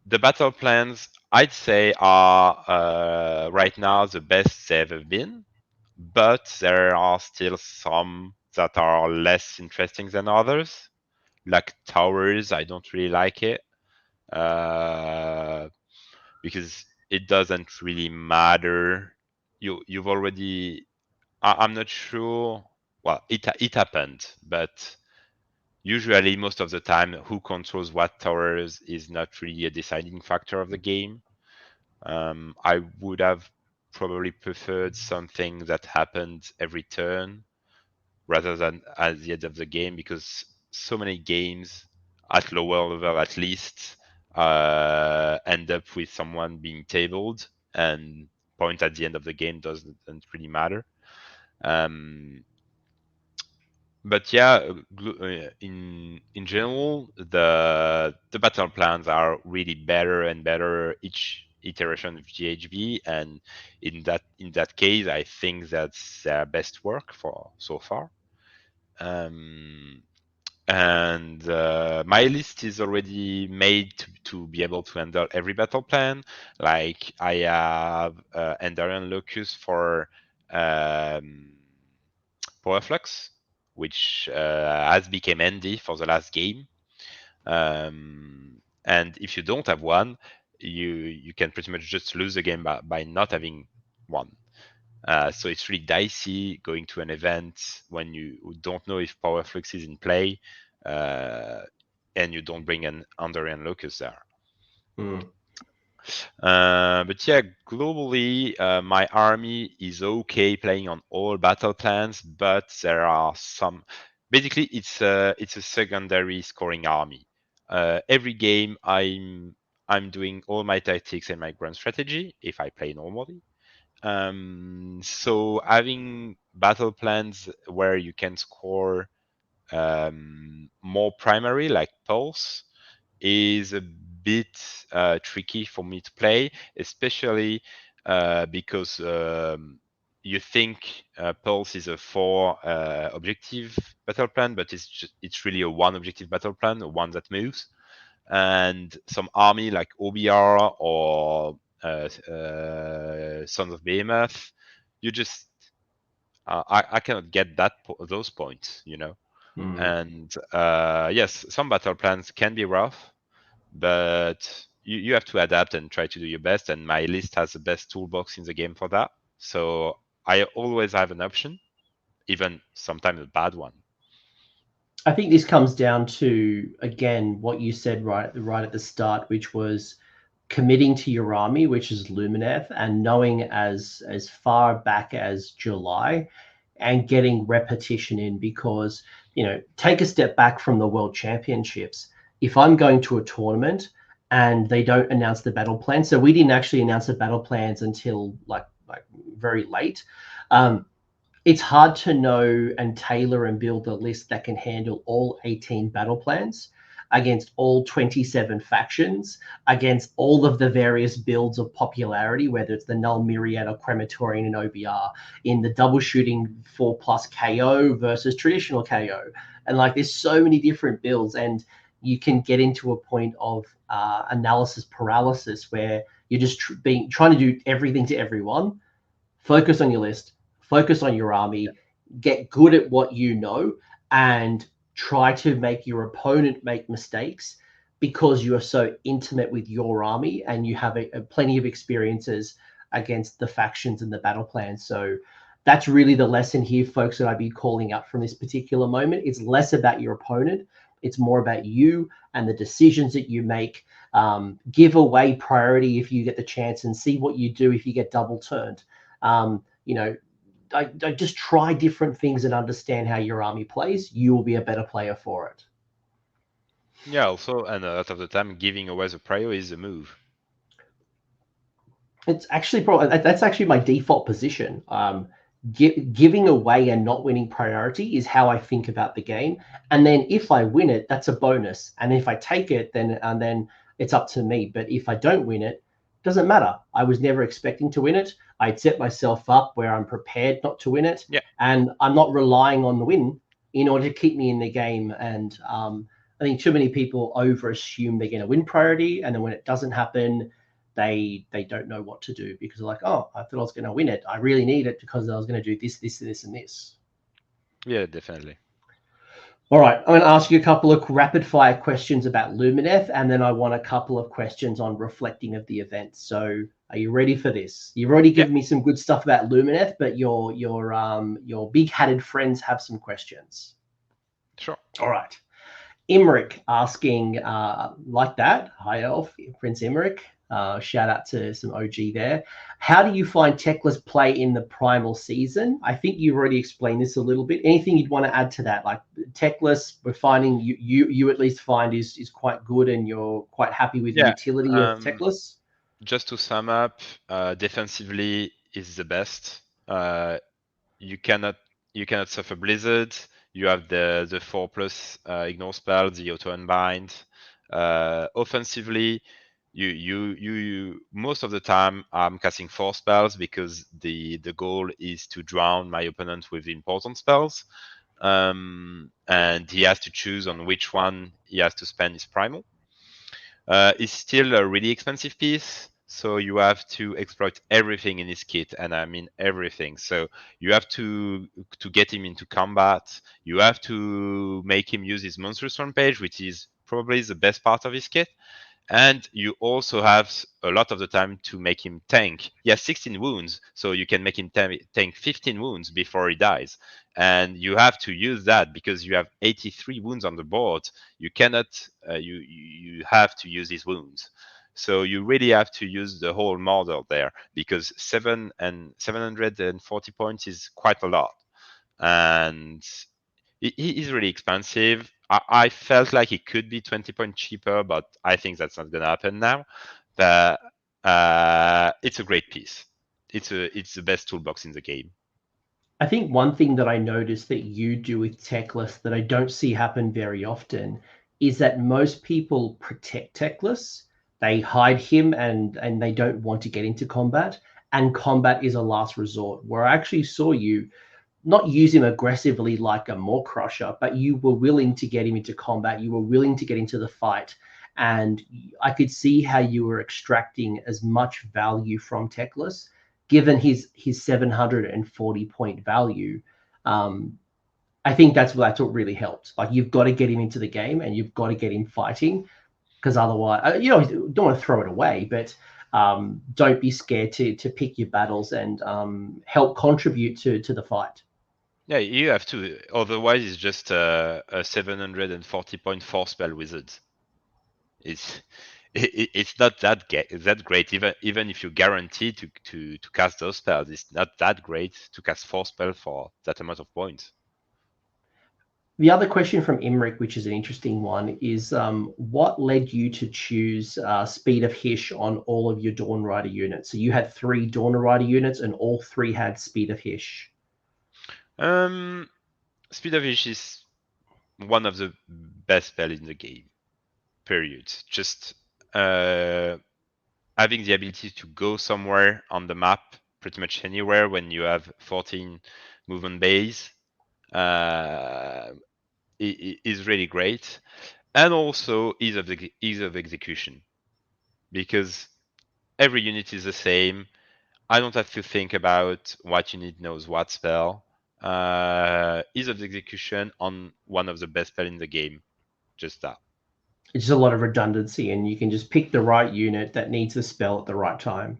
the battle plans, I'd say, are right now the best they've ever been, but there are still some that are less interesting than others. Like towers, I don't really like it, uh, because it doesn't really matter. You've already. I'm not sure. Well, it happened, but usually most of the time, who controls what towers is not really a deciding factor of the game. I would have probably preferred something that happened every turn rather than at the end of the game, because so many games at lower level, at least, end up with someone being tabled, and point at the end of the game doesn't really matter. Um, but yeah, in general, the battle plans are really better and better each iteration of GHB, and in that case, I think that's their best work for so far. Um, and my list is already made to be able to handle every battle plan. Like, I have Endarian Locus for um, Power Flux, which has become ND for the last game. And if you don't have one, you can pretty much just lose the game by not having one. So it's really dicey going to an event when you don't know if Power Flux is in play, uh, and you don't bring an Andorian Locus there. Mm. But yeah, globally, my army is okay playing on all battle plans, but there are some. Basically, it's a secondary scoring army. Every game, I'm doing all my tactics and my grand strategy if I play normally. So having battle plans where you can score more primary, like Pulse, is a bit tricky for me to play, especially because you think Pulse is a 4 objective battle plan, but it's really a 1 objective battle plan, one that moves. And some army like OBR or Sons of Behemoth, you just I cannot get those points. Mm. And yes, some battle plans can be rough, but you have to adapt and try to do your best. And my list has the best toolbox in the game for that. So I always have an option, even sometimes a bad one. I think this comes down to, again, what you said right at the start, which was committing to your army, which is Lumineth, and knowing as far back as July and getting repetition in, because, take a step back from the World Championships. If I'm going to a tournament and they don't announce the battle plan, so we didn't actually announce the battle plans until like very late. It's hard to know and tailor and build a list that can handle all 18 battle plans against all 27 factions, against all of the various builds of popularity, whether it's the Null Myriad or Crematorian and OBR, in the double shooting 4+ KO versus traditional KO. And like, there's so many different builds, and you can get into a point of analysis paralysis where you're just trying to do everything to everyone. Focus on your list, focus on your army, get good at what you know, and try to make your opponent make mistakes, because you are so intimate with your army and you have plenty of experiences against the factions and the battle plans. So that's really the lesson here, folks, that I'd be calling out from this particular moment. It's less about your opponent. It's more about you and the decisions that you make. Give away priority if you get the chance, and see what you do if you get double turned. I just try different things and understand how your army plays. You will be a better player for it. Yeah, also, and a lot of the time, giving away the prio is a move. It's actually probably that's actually my default position. Giving away and not winning priority is how I think about the game. And then if I win it, that's a bonus. And if I take it, then it's up to me. But if I don't win it, doesn't matter. I was never expecting to win it. I'd set myself up where I'm prepared not to win it, Yeah. and I'm not relying on the win in order to keep me in the game. And I think too many people over assume they're going to win priority, and then when it doesn't happen, they don't know what to do, because they're like, oh, I thought I was going to win it. I really need it because I was going to do this, this, this, and this. Yeah, definitely. All right, I'm going to ask you a couple of rapid fire questions about Lumineth, and then I want a couple of questions on reflecting of the event. So are you ready for this? You've already given me some good stuff about Lumineth, but your big hatted friends have some questions. Sure. All right. Imric asking like that. Hi, Elf, Prince Imric. Shout out to some OG there. How do you find Teclis play in the primal season? I think you've already explained this a little bit. Anything you'd want to add to that? Like Teclis, we're finding you at least find is quite good, and you're quite happy with the utility of Teclis. Just to sum up, defensively is the best. You cannot suffer blizzard. You have the 4+ ignore spell, the auto unbind. Offensively, you most of the time I'm casting 4 spells, because the goal is to drown my opponent with important spells, and he has to choose on which one he has to spend his primal. It's still a really expensive piece, so you have to exploit everything in his kit, and I mean everything. So you have to get him into combat. You have to make him use his monstrous rampage, which is probably the best part of his kit. And you also have a lot of the time to make him tank. He has 16 wounds, so you can make him tank 15 wounds before he dies. And you have to use that because you have 83 wounds on the board. You cannot, you have to use his wounds. So you really have to use the whole model there, because 740 points is quite a lot. And he is really expensive. I felt like it could be 20 points cheaper, but I think that's not going to happen now. But it's a great piece. It's the best toolbox in the game. I think one thing that I noticed that you do with Teclis that I don't see happen very often is that most people protect Teclis. They hide him, and they don't want to get into combat. And combat is a last resort, where I actually saw you not use him aggressively like a Maw Crusher, but you were willing to get him into combat. You were willing to get into the fight. And I could see how you were extracting as much value from Teclis, given his 740 point value. I think that's what really helped. Like, you've got to get him into the game, and you've got to get him fighting. because otherwise, you don't want to throw it away, but don't be scared to pick your battles and help contribute to the fight. Yeah, you have to. Otherwise, it's just a 740 point force spell wizard. It's it's not that great. Even if you guarantee to cast those spells, it's not that great to cast 4 spells for that amount of points. The other question from Imric, which is an interesting one, is what led you to choose Speed of Hish on all of your Dawn Rider units? So you had 3 Dawn Rider units, and all 3 had Speed of Hish. Speed of Hish is one of the best spells in the game. Period. Just having the ability to go somewhere on the map, pretty much anywhere, when you have 14 movement bays, is really great. And also ease of execution, because every unit is the same. I don't have to think about what unit knows what spell. Ease of execution on one of the best spell in the game. Just that. It's just a lot of redundancy, and you can just pick the right unit that needs the spell at the right time.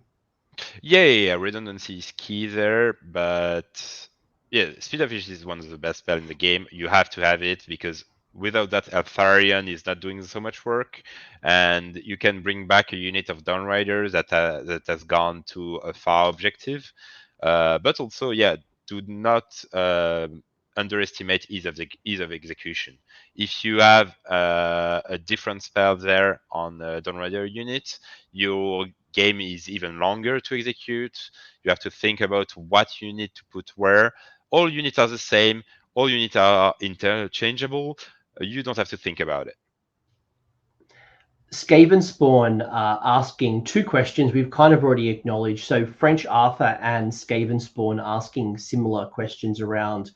Yeah. Redundancy is key there, but yeah, Speed of Fish is one of the best spells in the game. You have to have it, because without that, Eltharion is not doing so much work, and you can bring back a unit of Downriders that has gone to a far objective. But also, yeah, do not underestimate ease of execution. If you have a different spell there on a Downrider unit, your game is even longer to execute. You have to think about what you need to put where. All units are the same. All units are interchangeable. You don't have to think about it. Skaven Spawn asking 2 questions we've kind of already acknowledged. So French Arthur and Skaven Spawn asking similar questions around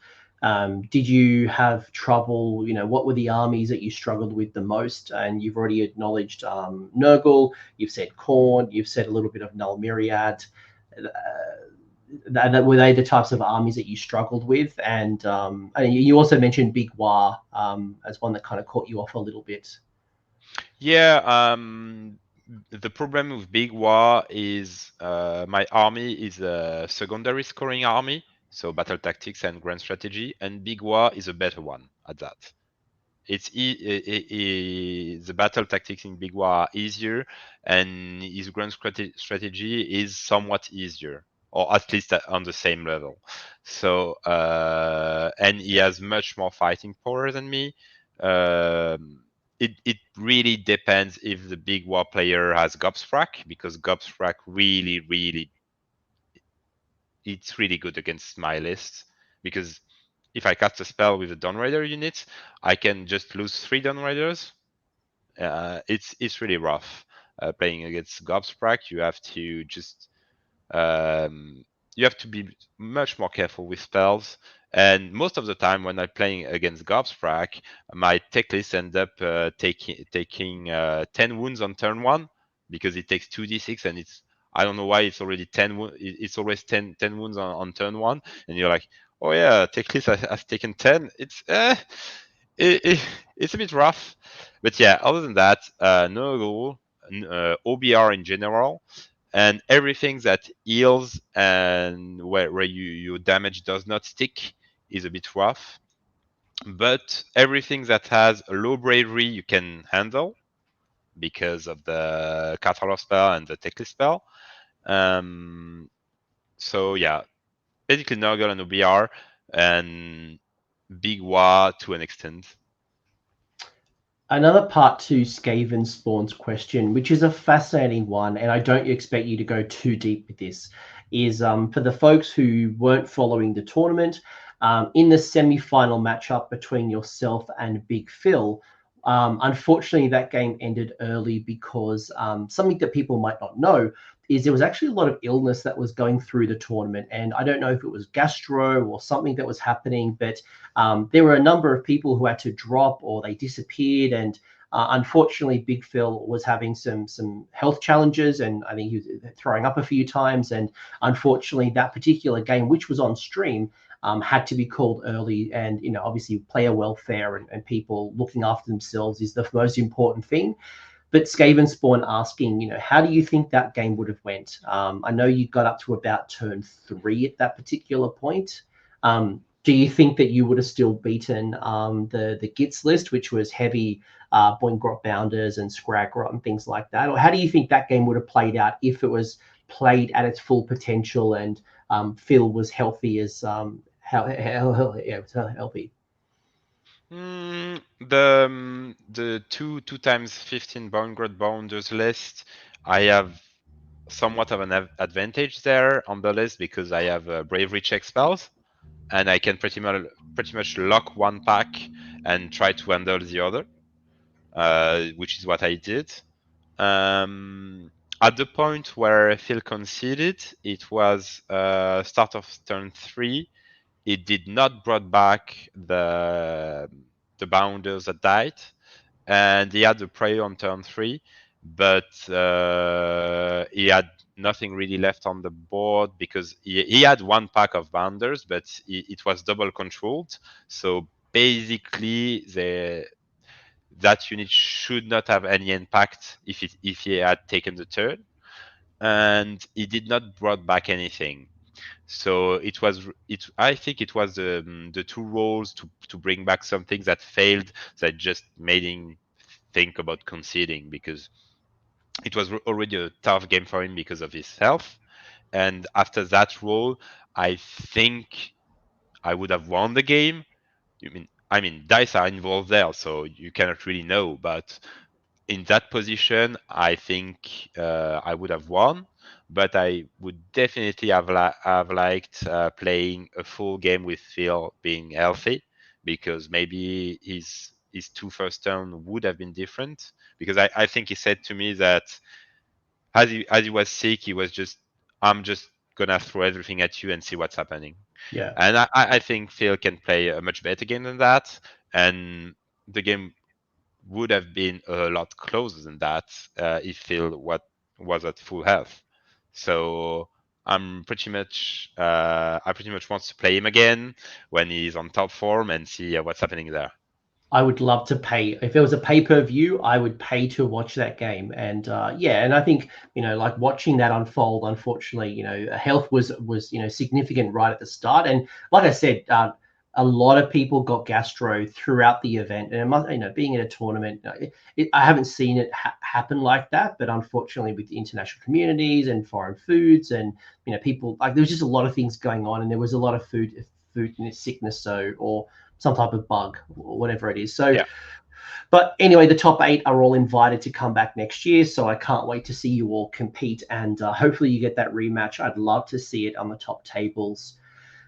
did you have trouble, what were the armies that you struggled with the most? And you've already acknowledged Nurgle, you've said Khorne, you've said a little bit of Null Myriad. Were they the types of armies that you struggled with? And you also mentioned Big War as one that kind of caught you off a little bit. Yeah, the problem with Big War is my army is a secondary scoring army, so battle tactics and grand strategy, and Big War is a better one at that. The battle tactics in Big War are easier, and his grand strategy is somewhat easier, or at least on the same level. So, and he has much more fighting power than me. It really depends if the Big War player has Gobsprak, because Gobsprak it's really good against my list, because if I cast a spell with a Dawnrider unit, I can just lose 3 Dawnriders. It's really rough playing against Gobsprak. You have to just you have to be much more careful with spells. And most of the time, when I'm playing against Gobsprak, my Teclis end up taking 10 wounds on turn 1, because it takes 2d6, and I don't know why it's already 10. It's always 10 wounds on turn 1, and you're like, oh yeah, Teclis has taken 10. It's a bit rough, but yeah. Other than that, no rule, OBR in general, and everything that heals and where your damage does not stick is a bit rough. But everything that has a low bravery you can handle, because of the Catalog spell and the Teclis spell. So yeah, basically Nurgle and OBR, and Big War to an extent. Another part to Skaven Spawn's question, which is a fascinating one, and I don't expect you to go too deep with this, is for the folks who weren't following the tournament, in the semi-final matchup between yourself and Big Phil, unfortunately that game ended early because something that people might not know is there was actually a lot of illness that was going through the tournament. And I don't know if it was gastro or something that was happening, but there were a number of people who had to drop or they disappeared. And unfortunately, Big Phil was having some health challenges, and I think he was throwing up a few times. And unfortunately, that particular game, which was on stream, had to be called early. And obviously, player welfare and people looking after themselves is the most important thing. But Skaven Spawn asking, how do you think that game would have went? I know you got up to about turn 3 at that particular point. Do you think that you would have still beaten the Gits list, which was heavy Boingrot Bounders and Scragrot and things like that? Or how do you think that game would have played out if it was played at its full potential and Phil was healthy as healthy? The two times 15 Boundgrot Bounders list, I have somewhat of an advantage there on the list because I have bravery check spells, and I can pretty much lock one pack and try to handle the other, which is what I did. At the point where Phil conceded, it was start of turn 3. It did not brought back the bounders that died, and he had the prey on turn 3, but he had nothing really left on the board because he had one pack of bounders, but it was double controlled. So basically, that unit should not have any impact if he had taken the turn, and he did not brought back anything. So I think it was the two rolls to bring back something that failed, that just made him think about conceding, because it was already a tough game for him because of his health. And after that roll, I think I would have won the game. I mean, dice are involved there, so you cannot really know. But in that position, I think I would have won. But I would definitely have liked playing a full game with Phil being healthy, because maybe his two first turn would have been different. Because I think he said to me that as he was sick, he was just, I'm just gonna throw everything at you and see what's happening. Yeah. And I think Phil can play a much better game than that, and the game would have been a lot closer than that if Phil was at full health. So I pretty much want to play him again when he's on top form and see what's happening there. I would love to pay. If there was a pay-per-view, I would pay to watch that game. And and I think, like watching that unfold, unfortunately, health was significant right at the start. And like I said, a lot of people got gastro throughout the event. And it must, being in a tournament, I haven't seen it happen like that. But unfortunately, with the international communities and foreign foods, and people, like, there was just a lot of things going on, and there was a lot of food sickness, or some type of bug, or whatever it is. So, Yeah. but anyway, the top 8 are all invited to come back next year. So I can't wait to see you all compete, and hopefully you get that rematch. I'd love to see it on the top tables.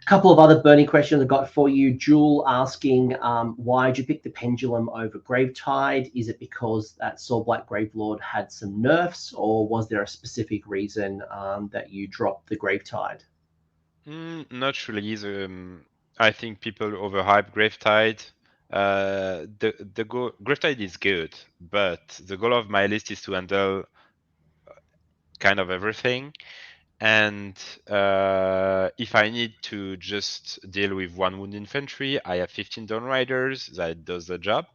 A couple of other burning questions I got for you. Jewel asking, why did you pick the Pendulum over Gravetide? Is it because that Soulblight Gravelord had some nerfs, or was there a specific reason that you dropped the Gravetide? Not really. I think people overhype Gravetide. Gravetide is good, but the goal of my list is to handle kind of everything. And if I need to just deal with one wound infantry, I have 15 Dawn Riders that does the job.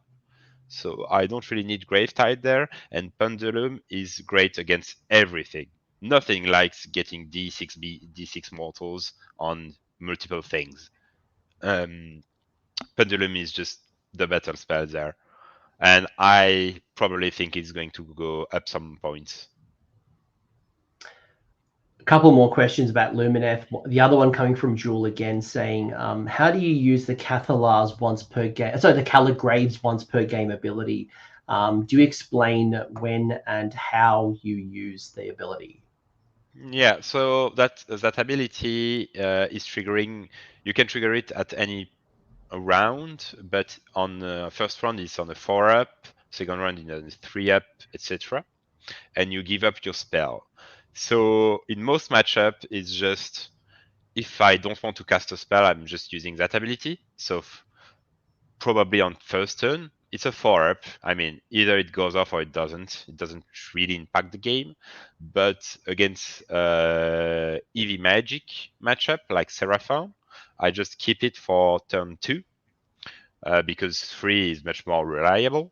So I don't really need Gravetide there. And Pendulum is great against everything. Nothing likes getting D6 mortals on multiple things. Pendulum is just the better spell there. And I probably think it's going to go up some points. A couple more questions about Lumineth. The other one coming from Jewel again, saying, how do you use the Cathalar's once per game? So the Caligrave's once per game ability. Do you explain when and how you use the ability? Yeah, so that ability is triggering. You can trigger it at any round, but on the first round it's on a 4-up, second round in a 3-up, etc. And you give up your spell. So in most matchup, it's just, if I don't want to cast a spell, I'm just using that ability. So probably on first turn, it's a 4-up. I mean, either it goes off or it doesn't. It doesn't really impact the game. But against EV Magic matchup like Seraphon, I just keep it for turn 2 because 3 is much more reliable.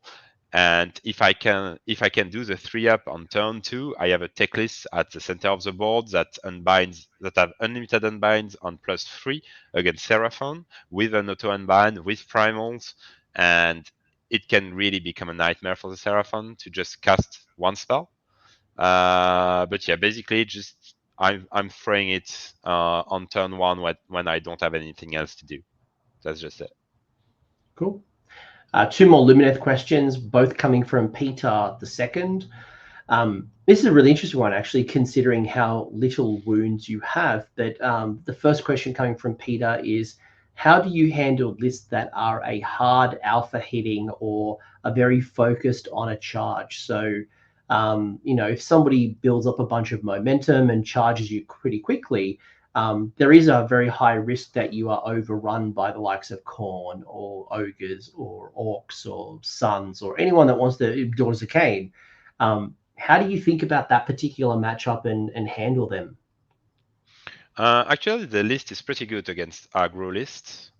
And if I can do the 3-up on turn 2, I have a Teclis at the center of the board that have unlimited unbinds on +3 against Seraphon with an auto unbind with primals, and it can really become a nightmare for the Seraphon to just cast one spell. But yeah, basically just I'm throwing it on turn 1 when I don't have anything else to do. That's just it. Cool. Two more Lumineth questions, both coming from Peter II. This is a really interesting one, actually, considering how little wounds you have. But the first question coming from Peter is, how do you handle lists that are a hard alpha hitting or are very focused on a charge? So, if somebody builds up a bunch of momentum and charges you pretty quickly, there is a very high risk that you are overrun by the likes of Khorne or Ogres or Orcs or Suns or anyone that wants the Daughters of Cain. How do you think about that particular matchup and handle them? Actually, the list is pretty good against aggro lists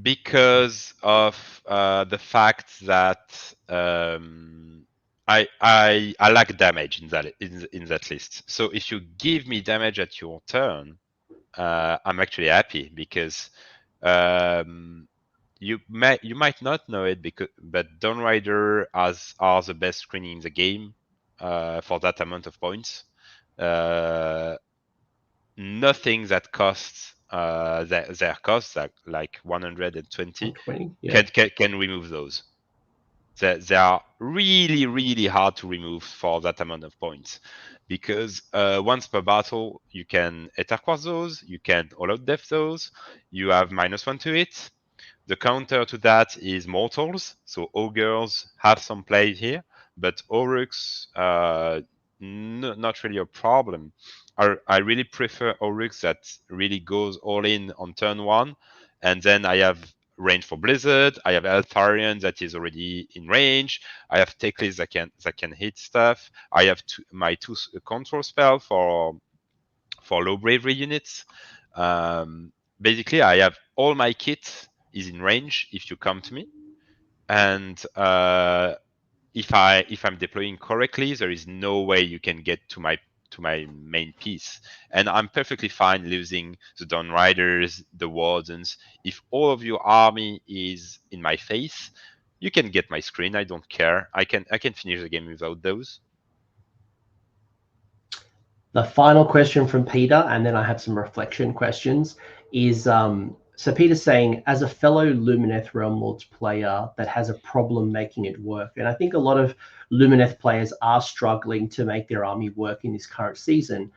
because of the fact that I lack damage in that list. So if you give me damage at your turn, I'm actually happy because you might not know it but Dawn Rider are the best screening in the game for that amount of points. Nothing that costs their costs like 120 Yeah. can remove those. They are really, really hard to remove for that amount of points because once per battle you can Etherquartz those, you can All Out Def those, you have -1 to it. The counter to that is mortals, so ogres have some play here, but Oryx, not really a problem. I really prefer Oryx that really goes all in on turn 1, and then I have range for Blizzard. I have Eltharion that is already in range. I have Teclis that can hit stuff. I have my two control spell for low bravery units. Basically, I have all my kit is in range if you come to me, and if I'm deploying correctly, there is no way you can get to my main piece, and I'm perfectly fine losing the Dawn Riders, the Wardens. If all of your army is in my face, you can get my screen. I don't care. I can finish the game without those. The final question from Peter, and then I have some reflection questions, is so Peter's saying, as a fellow Lumineth Realm-Lords player that has a problem making it work, and I think a lot of Lumineth players are struggling to make their army work in this current season,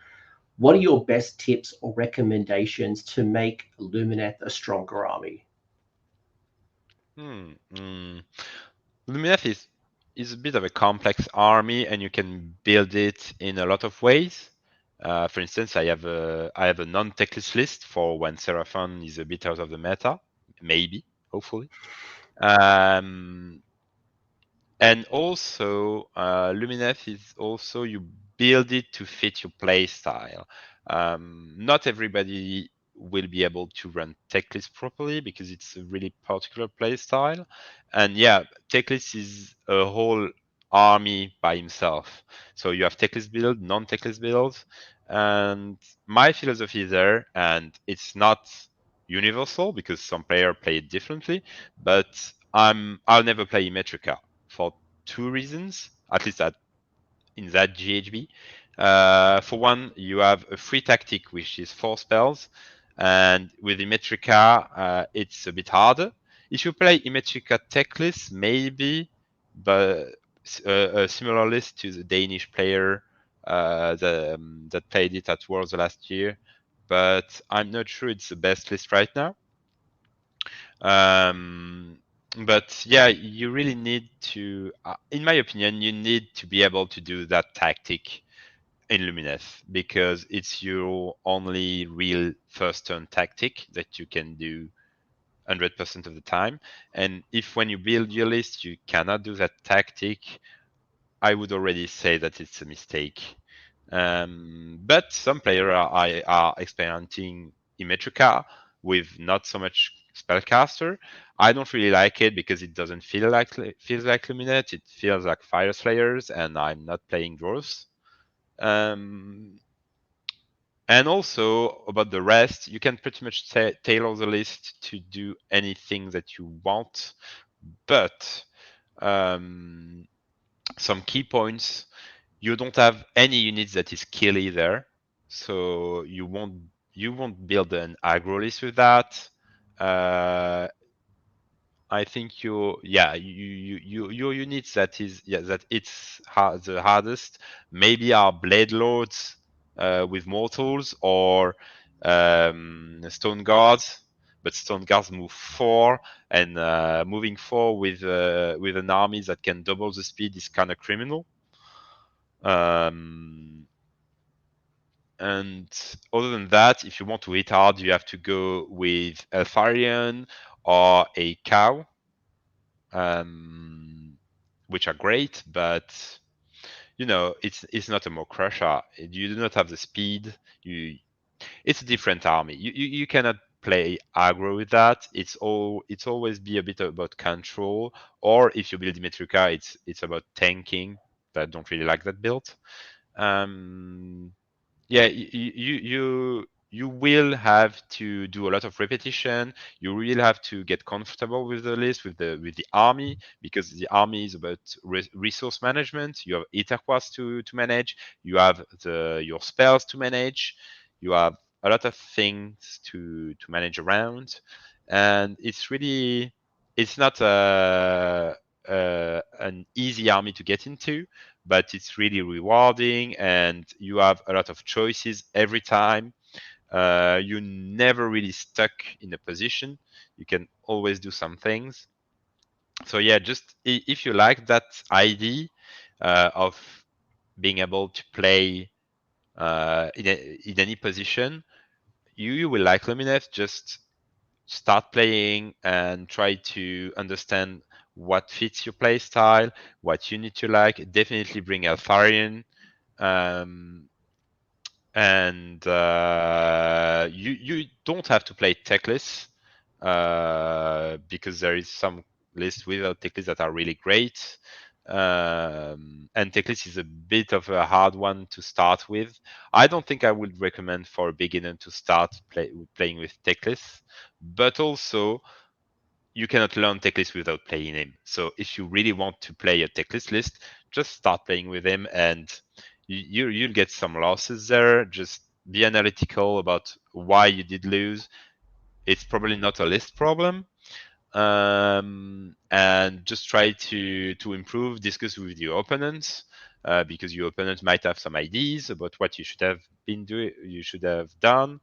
what are your best tips or recommendations to make Lumineth a stronger army? Lumineth is a bit of a complex army, and you can build it in a lot of ways. For instance, I have a non-Teclis list for when Seraphon is a bit out of the meta, maybe, hopefully. And also, Lumineth is also you build it to fit your play style. Not everybody will be able to run Teclis properly because it's a really particular play style. And yeah, Teclis is a whole army by himself. So you have Teclis build, non-Teclis builds, and my philosophy there, and it's not universal because some players play it differently, but I'll never play Metrica for two reasons, at least in that GHB. For one, you have a free tactic, which is 4 spells, and with Imetrica, it's a bit harder. If you play Imetrica Teclis, maybe, but a similar list to the Danish player that played it at Worlds last year, but I'm not sure it's the best list right now. But yeah, you really need to, in my opinion, you need to be able to do that tactic in Lumineth because it's your only real first turn tactic that you can do 100% of the time. And if when you build your list you cannot do that tactic, I would already say that it's a mistake. But some players are experimenting in Metrica with not so much spellcaster. I don't really like it because it doesn't feels like Lumineth. It feels like Fire Slayers, and I'm not playing dwarves. Um, and also about the rest, you can pretty much tailor the list to do anything that you want, but some key points: you don't have any units that is kill either, so you won't build an aggro list with that. Uh, I think your units that it's the hardest maybe are Blade Lords with Mortals or Stone Guards, but Stone Guards move 4, and moving 4 with an army that can double the speed is kind of criminal. And other than that, if you want to hit hard, you have to go with Eltharion or a cow, which are great, but it's not a more crusher. You do not have the speed. It's a different army. You cannot play aggro with that. It's always be a bit about control, or if you build Dimitruka, it's about tanking. I don't really like that build. Um, yeah, you will have to do a lot of repetition. You will have to get comfortable with the list, with the army, because the army is about resource management. You have Itaquas to manage. You have your spells to manage. You have a lot of things to manage around, and it's not an easy army to get into, but it's really rewarding, and you have a lot of choices every time. You're never really stuck in a position. You can always do some things. So yeah, just if you like that idea of being able to play in any position, you will like Lumineth. Just start playing and try to understand what fits your play style, what you need to like. Definitely bring Altharion. Um, and you don't have to play Teclis because there is some lists without Teclis that are really great. And Teclis is a bit of a hard one to start with. I don't think I would recommend for a beginner to start playing with Teclis, but also you cannot learn Teclis without playing him. So if you really want to play a Teclis list, just start playing with him, and you'll get some losses there. Just be analytical about why you did lose. It's probably not a list problem, and just try to improve. Discuss with your opponents. Because your opponent might have some ideas about what you should have been doing, you should have done,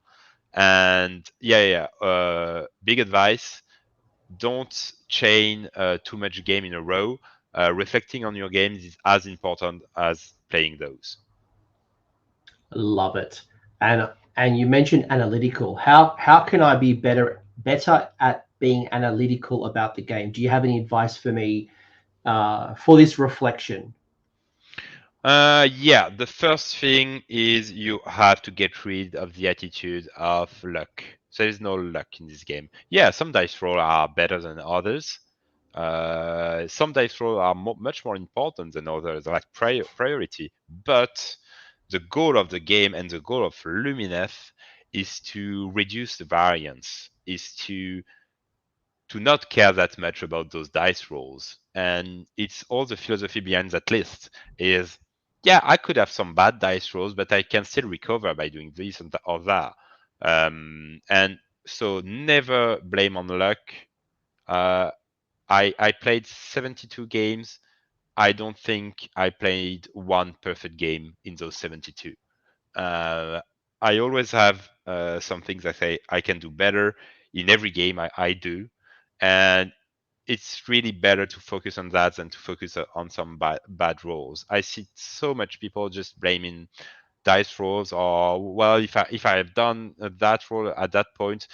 and big advice: don't chain too much game in a row. Reflecting on your games is as important as playing those. Love it. And you mentioned analytical. How can I be better at being analytical about the game? Do you have any advice for me for this reflection? The first thing is you have to get rid of the attitude of luck. There is no luck in this game. Yeah, some dice roll are better than others. Some dice roll are much more important than others, like priority. But the goal of the game and the goal of Lumineth is to reduce the variance, is to not care that much about those dice rolls. And it's all the philosophy behind that list is, yeah, I could have some bad dice rolls, but I can still recover by doing this and or that. And so never blame on luck. Uh, I played 72 games. I don't think I played one perfect game in those 72. Uh, I always have some things I say I can do better in every game I do. And it's really better to focus on that than to focus on some bad rolls. I see so much people just blaming dice rolls, or well, if I have done that roll at that point,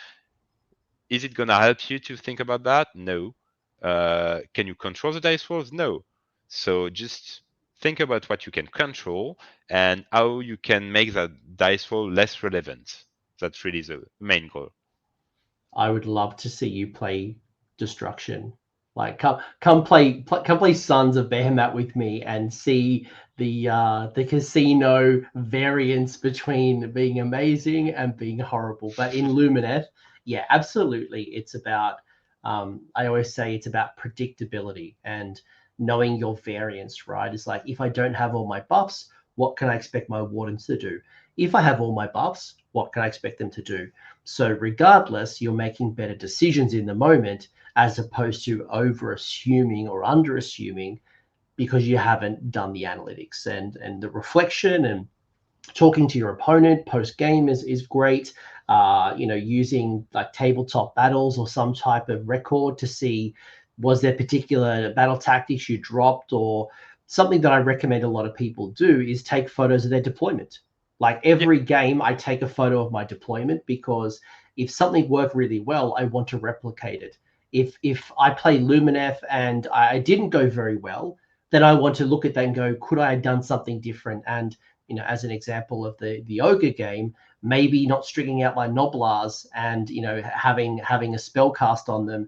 is it gonna help you to think about that? No. Can you control the dice rolls? No. So just think about what you can control and how you can make that dice roll less relevant. That's really the main goal. I would love to see you play Destruction. Like come play Sons of Behemat with me and see the casino variance between being amazing and being horrible. But in Lumineth, yeah, absolutely, it's about I always say it's about predictability and knowing your variance, right? It's like if I don't have all my buffs, what can I expect my wardens to do? If I have all my buffs, what can I expect them to do? So regardless, you're making better decisions in the moment as opposed to over assuming or under assuming because you haven't done the analytics and the reflection and talking to your opponent post game is great. Using like tabletop battles or some type of record to see was there particular battle tactics you dropped, or something that I recommend a lot of people do is take photos of their deployment. Like Yeah. every game, I take a photo of my deployment because if something worked really well, I want to replicate it. If I play Lumineth and I didn't go very well, then I want to look at that and go, could I have done something different? And as an example of the ogre game, maybe not stringing out my Noblars and having a spell cast on them,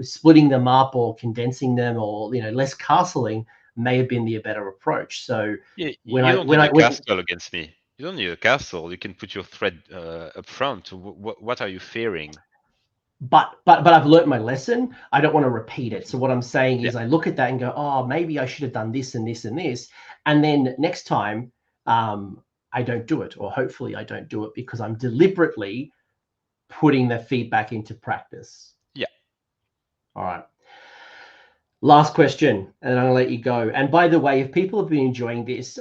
splitting them up or condensing them, or less castling may have been the better approach. So Yeah, when you I don't when need I a when castle against me. You don't need a castle. You can put your thread up front. What are you fearing? but I've learnt my lesson. I don't want to repeat it. So what I'm saying Yeah. is I look at that and go, oh, maybe I should have done this and this and this. And then next time I don't do it, or hopefully I don't do it because I'm deliberately putting the feedback into practice. Yeah. All right. Last question, and I'll let you go. And by the way, if people have been enjoying this,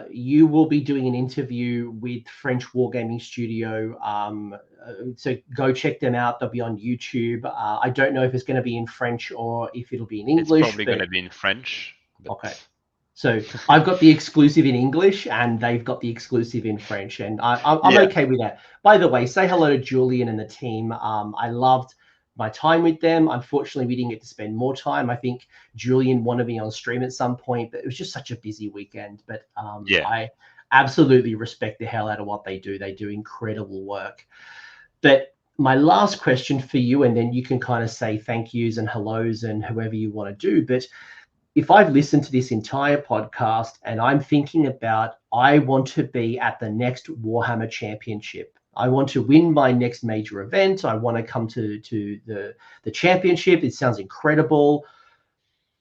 you will be doing an interview with French Wargaming Studio. So go check them out. They'll be on YouTube. I don't know if it's going to be in French or if it'll be in It's English, probably going but to be in French, but okay. So I've got the exclusive in English and they've got the exclusive in French, and I'm yeah. okay with that. By the way, say hello to Julian and the team. I loved my time with them. Unfortunately, we didn't get to spend more time. I think Julian wanted me on stream at some point, but it was just such a busy weekend. But Yeah. I absolutely respect the hell out of what they do. They do incredible work. But my last question for you, and then you can kind of say thank yous and hellos and whoever you want to do. But if I've listened to this entire podcast and I'm thinking about, I want to be at the next Warhammer Championship. I want to win my next major event. I want to come to the championship. It sounds incredible.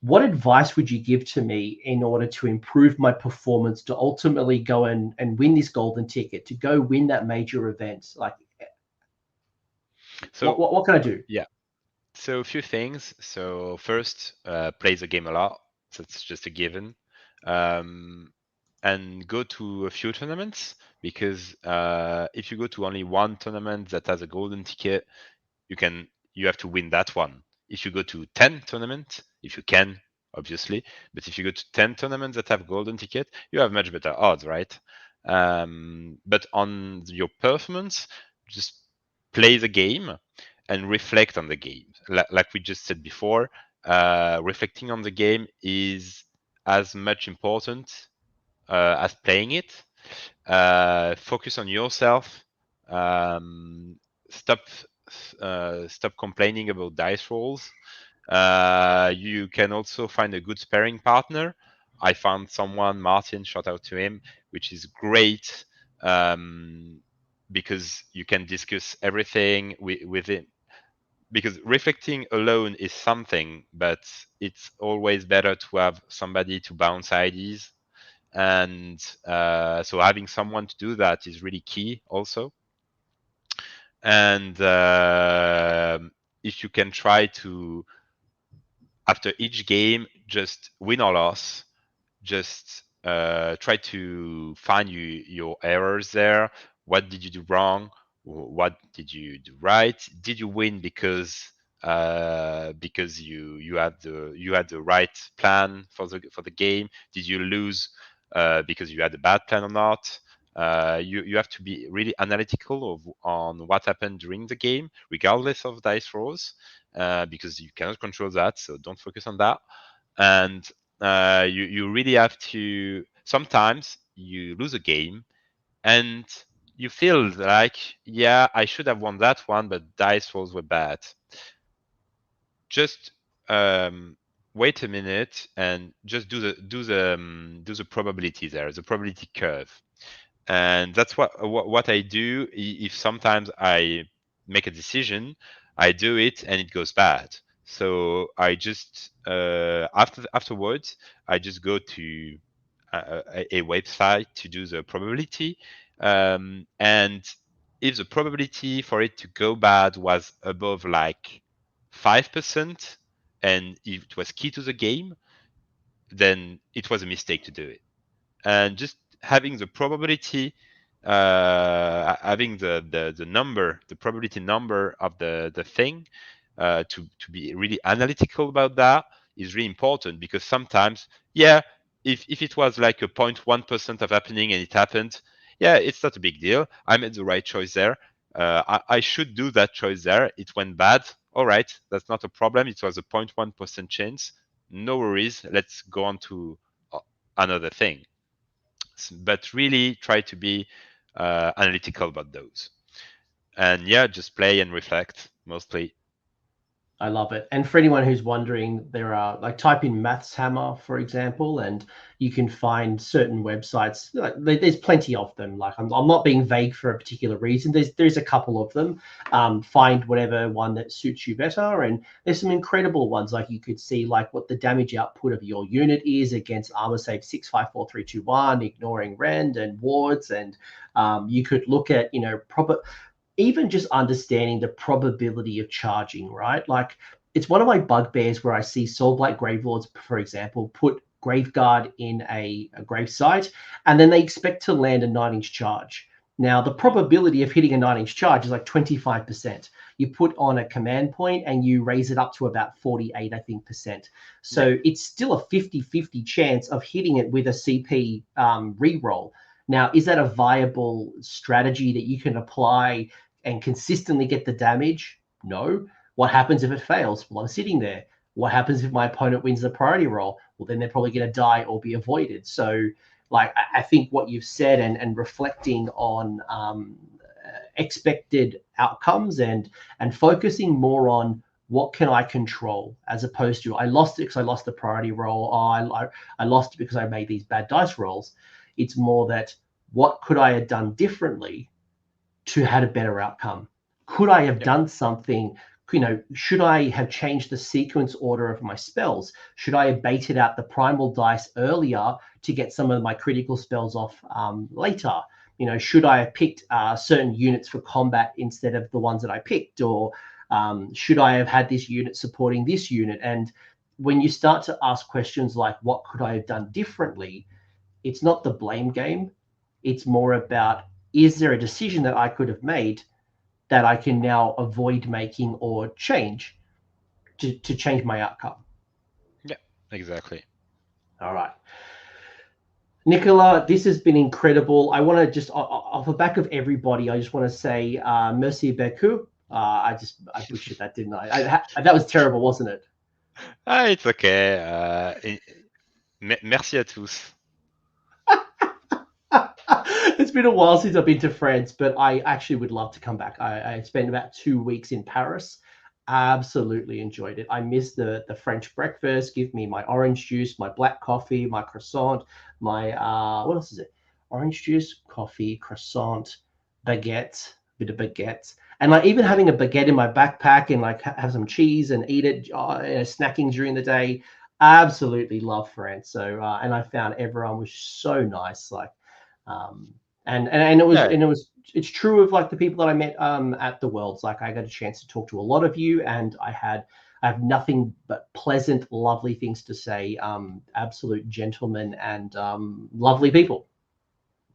What advice would you give to me in order to improve my performance, to ultimately go and win this golden ticket, to go win that major event? Like, So what can I do? yeah. So a few things. So first, play the game a lot. That's just a given. Um, and go to a few tournaments, because if you go to only one tournament that has a golden ticket, you have to win that one. If you go to 10 tournaments, if you can, obviously, but if you go to 10 tournaments that have golden ticket, you have much better odds, right? But on your performance, just play the game and reflect on the game. Like we just said before, reflecting on the game is as much important as playing it. Focus on yourself. Um, stop stop complaining about dice rolls. You can also find a good sparring partner. I found someone, Martin, shout out to him, which is great, because you can discuss everything with him. Because reflecting alone is something, but it's always better to have somebody to bounce ideas, and so having someone to do that is really key also. And if you can try to, after each game, just win or loss, just try to find your errors there. What did you do wrong? What did you do right? Did you win because you had the right plan for the game? Did you lose because you had a bad plan or not? You have to be really analytical on what happened during the game, regardless of dice rolls, because you cannot control that. So don't focus on that. And you really have to. Sometimes you lose a game, and you feel like, yeah, I should have won that one, but dice rolls were bad. Just wait a minute and just do the probability there, the probability curve. And that's what I do. If sometimes I make a decision, I do it and it goes bad. So I just afterwards I just go to a website to do the probability, and if the probability for it to go bad was above like 5%, and if it was key to the game, then it was a mistake to do it. And just having the probability, having the number, the probability number of the thing, to be really analytical about that is really important, because sometimes, yeah, if it was like a 0.1% of happening and it happened, yeah, it's not a big deal. I made the right choice there. I should do that choice there. It went bad. All right, that's not a problem. It was a 0.1% chance. No worries. Let's go on to another thing. But really try to be analytical about those. And yeah, just play and reflect mostly. I love it. And for anyone who's wondering, there are, like, type in Maths Hammer, for example, and you can find certain websites. Like, there's plenty of them. Like, I'm not being vague for a particular reason. There's a couple of them. Find whatever one that suits you better. And there's some incredible ones. Like, you could see like what the damage output of your unit is against armor save 6, 5, 4, 3, 2, 1, ignoring rend and wards. And you could look at, proper, even just understanding the probability of charging, right? Like, it's one of my bugbears where I see Soulblight Gravelords, for example, put Graveguard in a grave site, and then they expect to land a 9-inch charge. Now, the probability of hitting a 9-inch charge is like 25%. You put on a command point and you raise it up to about 48, I think, percent. So Yeah. it's still a 50-50 chance of hitting it with a CP reroll. Now, is that a viable strategy that you can apply and consistently get the damage? No. What happens if it fails? Well, I'm sitting there. What happens if my opponent wins the priority roll? Well, then they're probably going to die or be avoided. So, like, I think what you've said, and reflecting on expected outcomes, and focusing more on what can I control, as opposed to I lost it because I lost the priority roll. I lost it because I made these bad dice rolls. It's more that, what could I have done differently to had a better outcome? Could I have done something? Should I have changed the sequence order of my spells? Should I have baited out the primal dice earlier to get some of my critical spells off later? Should I have picked certain units for combat instead of the ones that I picked? Or should I have had this unit supporting this unit? And when you start to ask questions like, what could I have done differently? It's not the blame game. It's more about, is there a decision that I could have made that I can now avoid making or change to change my outcome? Yeah, exactly. All right. Nicolas, this has been incredible. I want to just, off the back of everybody, I just want to say merci beaucoup. I butchered that, didn't I? That was terrible, wasn't it? It's okay. Merci à tous. It's been a while since I've been to France, but I actually would love to come back. I spent about 2 weeks in Paris. Absolutely enjoyed it. I miss the French breakfast. Give me my orange juice, my black coffee, my croissant, my what else is it? Orange juice, coffee, croissant, baguette, bit of baguette, and like even having a baguette in my backpack and like have some cheese and eat it, snacking during the day. Absolutely love France. So and I found everyone was so nice. Like and Yeah, it's true of like the people that I met at the Worlds. Like, I got a chance to talk to a lot of you, and I have nothing but pleasant, lovely things to say. Absolute gentlemen and lovely people.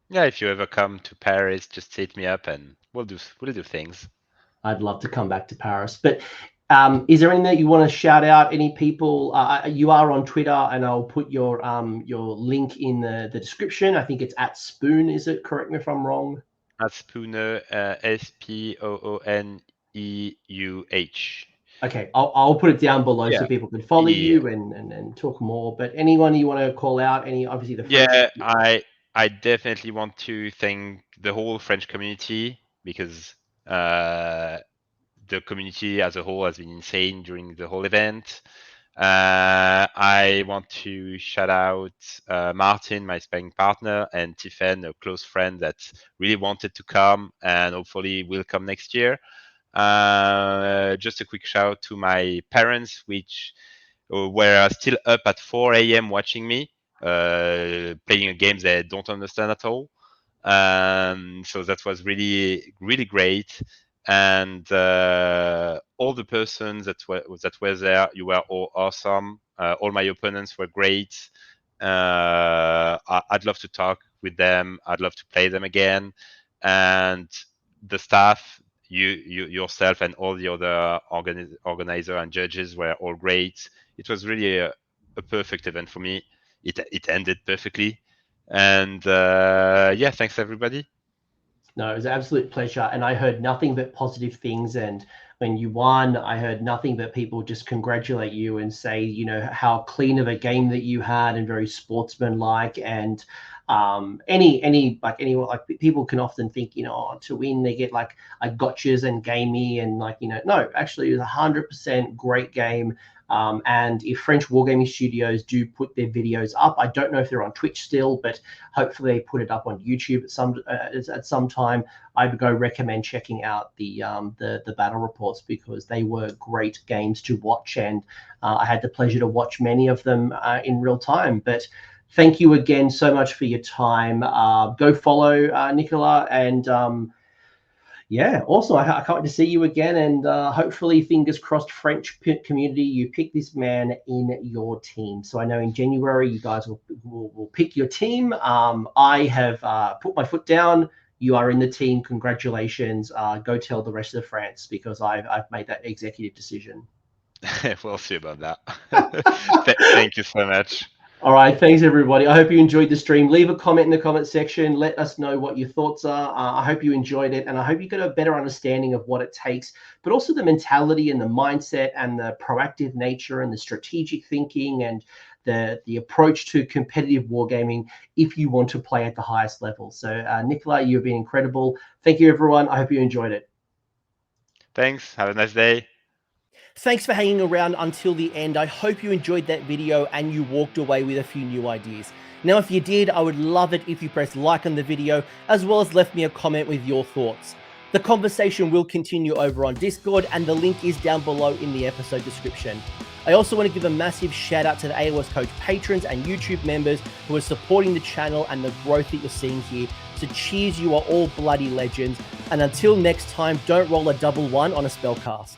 yeah. If you ever come to Paris, just hit me up and we'll do things. I'd love to come back to Paris. But is there anything that you want to shout out? Any people? You are on Twitter, and I'll put your link in the description. I think it's at Spoon. Is it? Correct me if I'm wrong. At Spooner, Spooneuh. Okay, I'll put it down below so Yeah, people can follow yeah, you and talk more. But anyone you want to call out? Any, obviously the French. yeah. I definitely want to thank the whole French community because the community as a whole has been insane during the whole event. I want to shout out Martin, my sparring partner, and Tiffen, a close friend that really wanted to come and hopefully will come next year. Just a quick shout out to my parents, which were still up at 4 a.m. watching me playing a game they don't understand at all. So that was really, really great. And all the persons that were there, you were all awesome. All my opponents were great. I'd love to talk with them. I'd love to play them again. And the staff, you yourself, and all the other organizer and judges were all great. It was really a perfect event for me. It ended perfectly. And yeah, thanks everybody. No, it was an absolute pleasure. And I heard nothing but positive things. And when you won, I heard nothing but people just congratulate you and say, you know, how clean of a game that you had and very sportsmanlike. And anyone, like people can often think, you know, oh, to win, they get like gotchas and gamey and like, you know, no, actually it was 100% great game. And if French Wargaming Studios do put their videos up, I don't know if they're on Twitch still, but hopefully they put it up on YouTube at some time. I would go recommend checking out the battle reports because they were great games to watch, and I had the pleasure to watch many of them in real time. But thank you again so much for your time. Go follow Nicolas, and yeah, awesome. I can't wait to see you again, and hopefully, fingers crossed, French community, you pick this man in your team. So I know in January you guys will pick your team. I have put my foot down. You are in the team. Congratulations. Go tell the rest of France because I've made that executive decision. We'll see about that. Thank you so much. All right, thanks everybody. I hope you enjoyed the stream. Leave a comment in the comment section. Let us know what your thoughts are. I hope you enjoyed it, and I hope you got a better understanding of what it takes, but also the mentality and the mindset and the proactive nature and the strategic thinking and the approach to competitive wargaming if you want to play at the highest level. So Nicolas, you've been incredible. Thank you, everyone. I hope you enjoyed it. Thanks. Have a nice day. Thanks for hanging around until the end. I hope you enjoyed that video and you walked away with a few new ideas. Now, if you did, I would love it if you pressed like on the video, as well as left me a comment with your thoughts. The conversation will continue over on Discord, and the link is down below in the episode description. I also want to give a massive shout out to the AOS Coach patrons and YouTube members who are supporting the channel and the growth that you're seeing here. So cheers, you are all bloody legends. And until next time, don't roll a double one on a spellcast.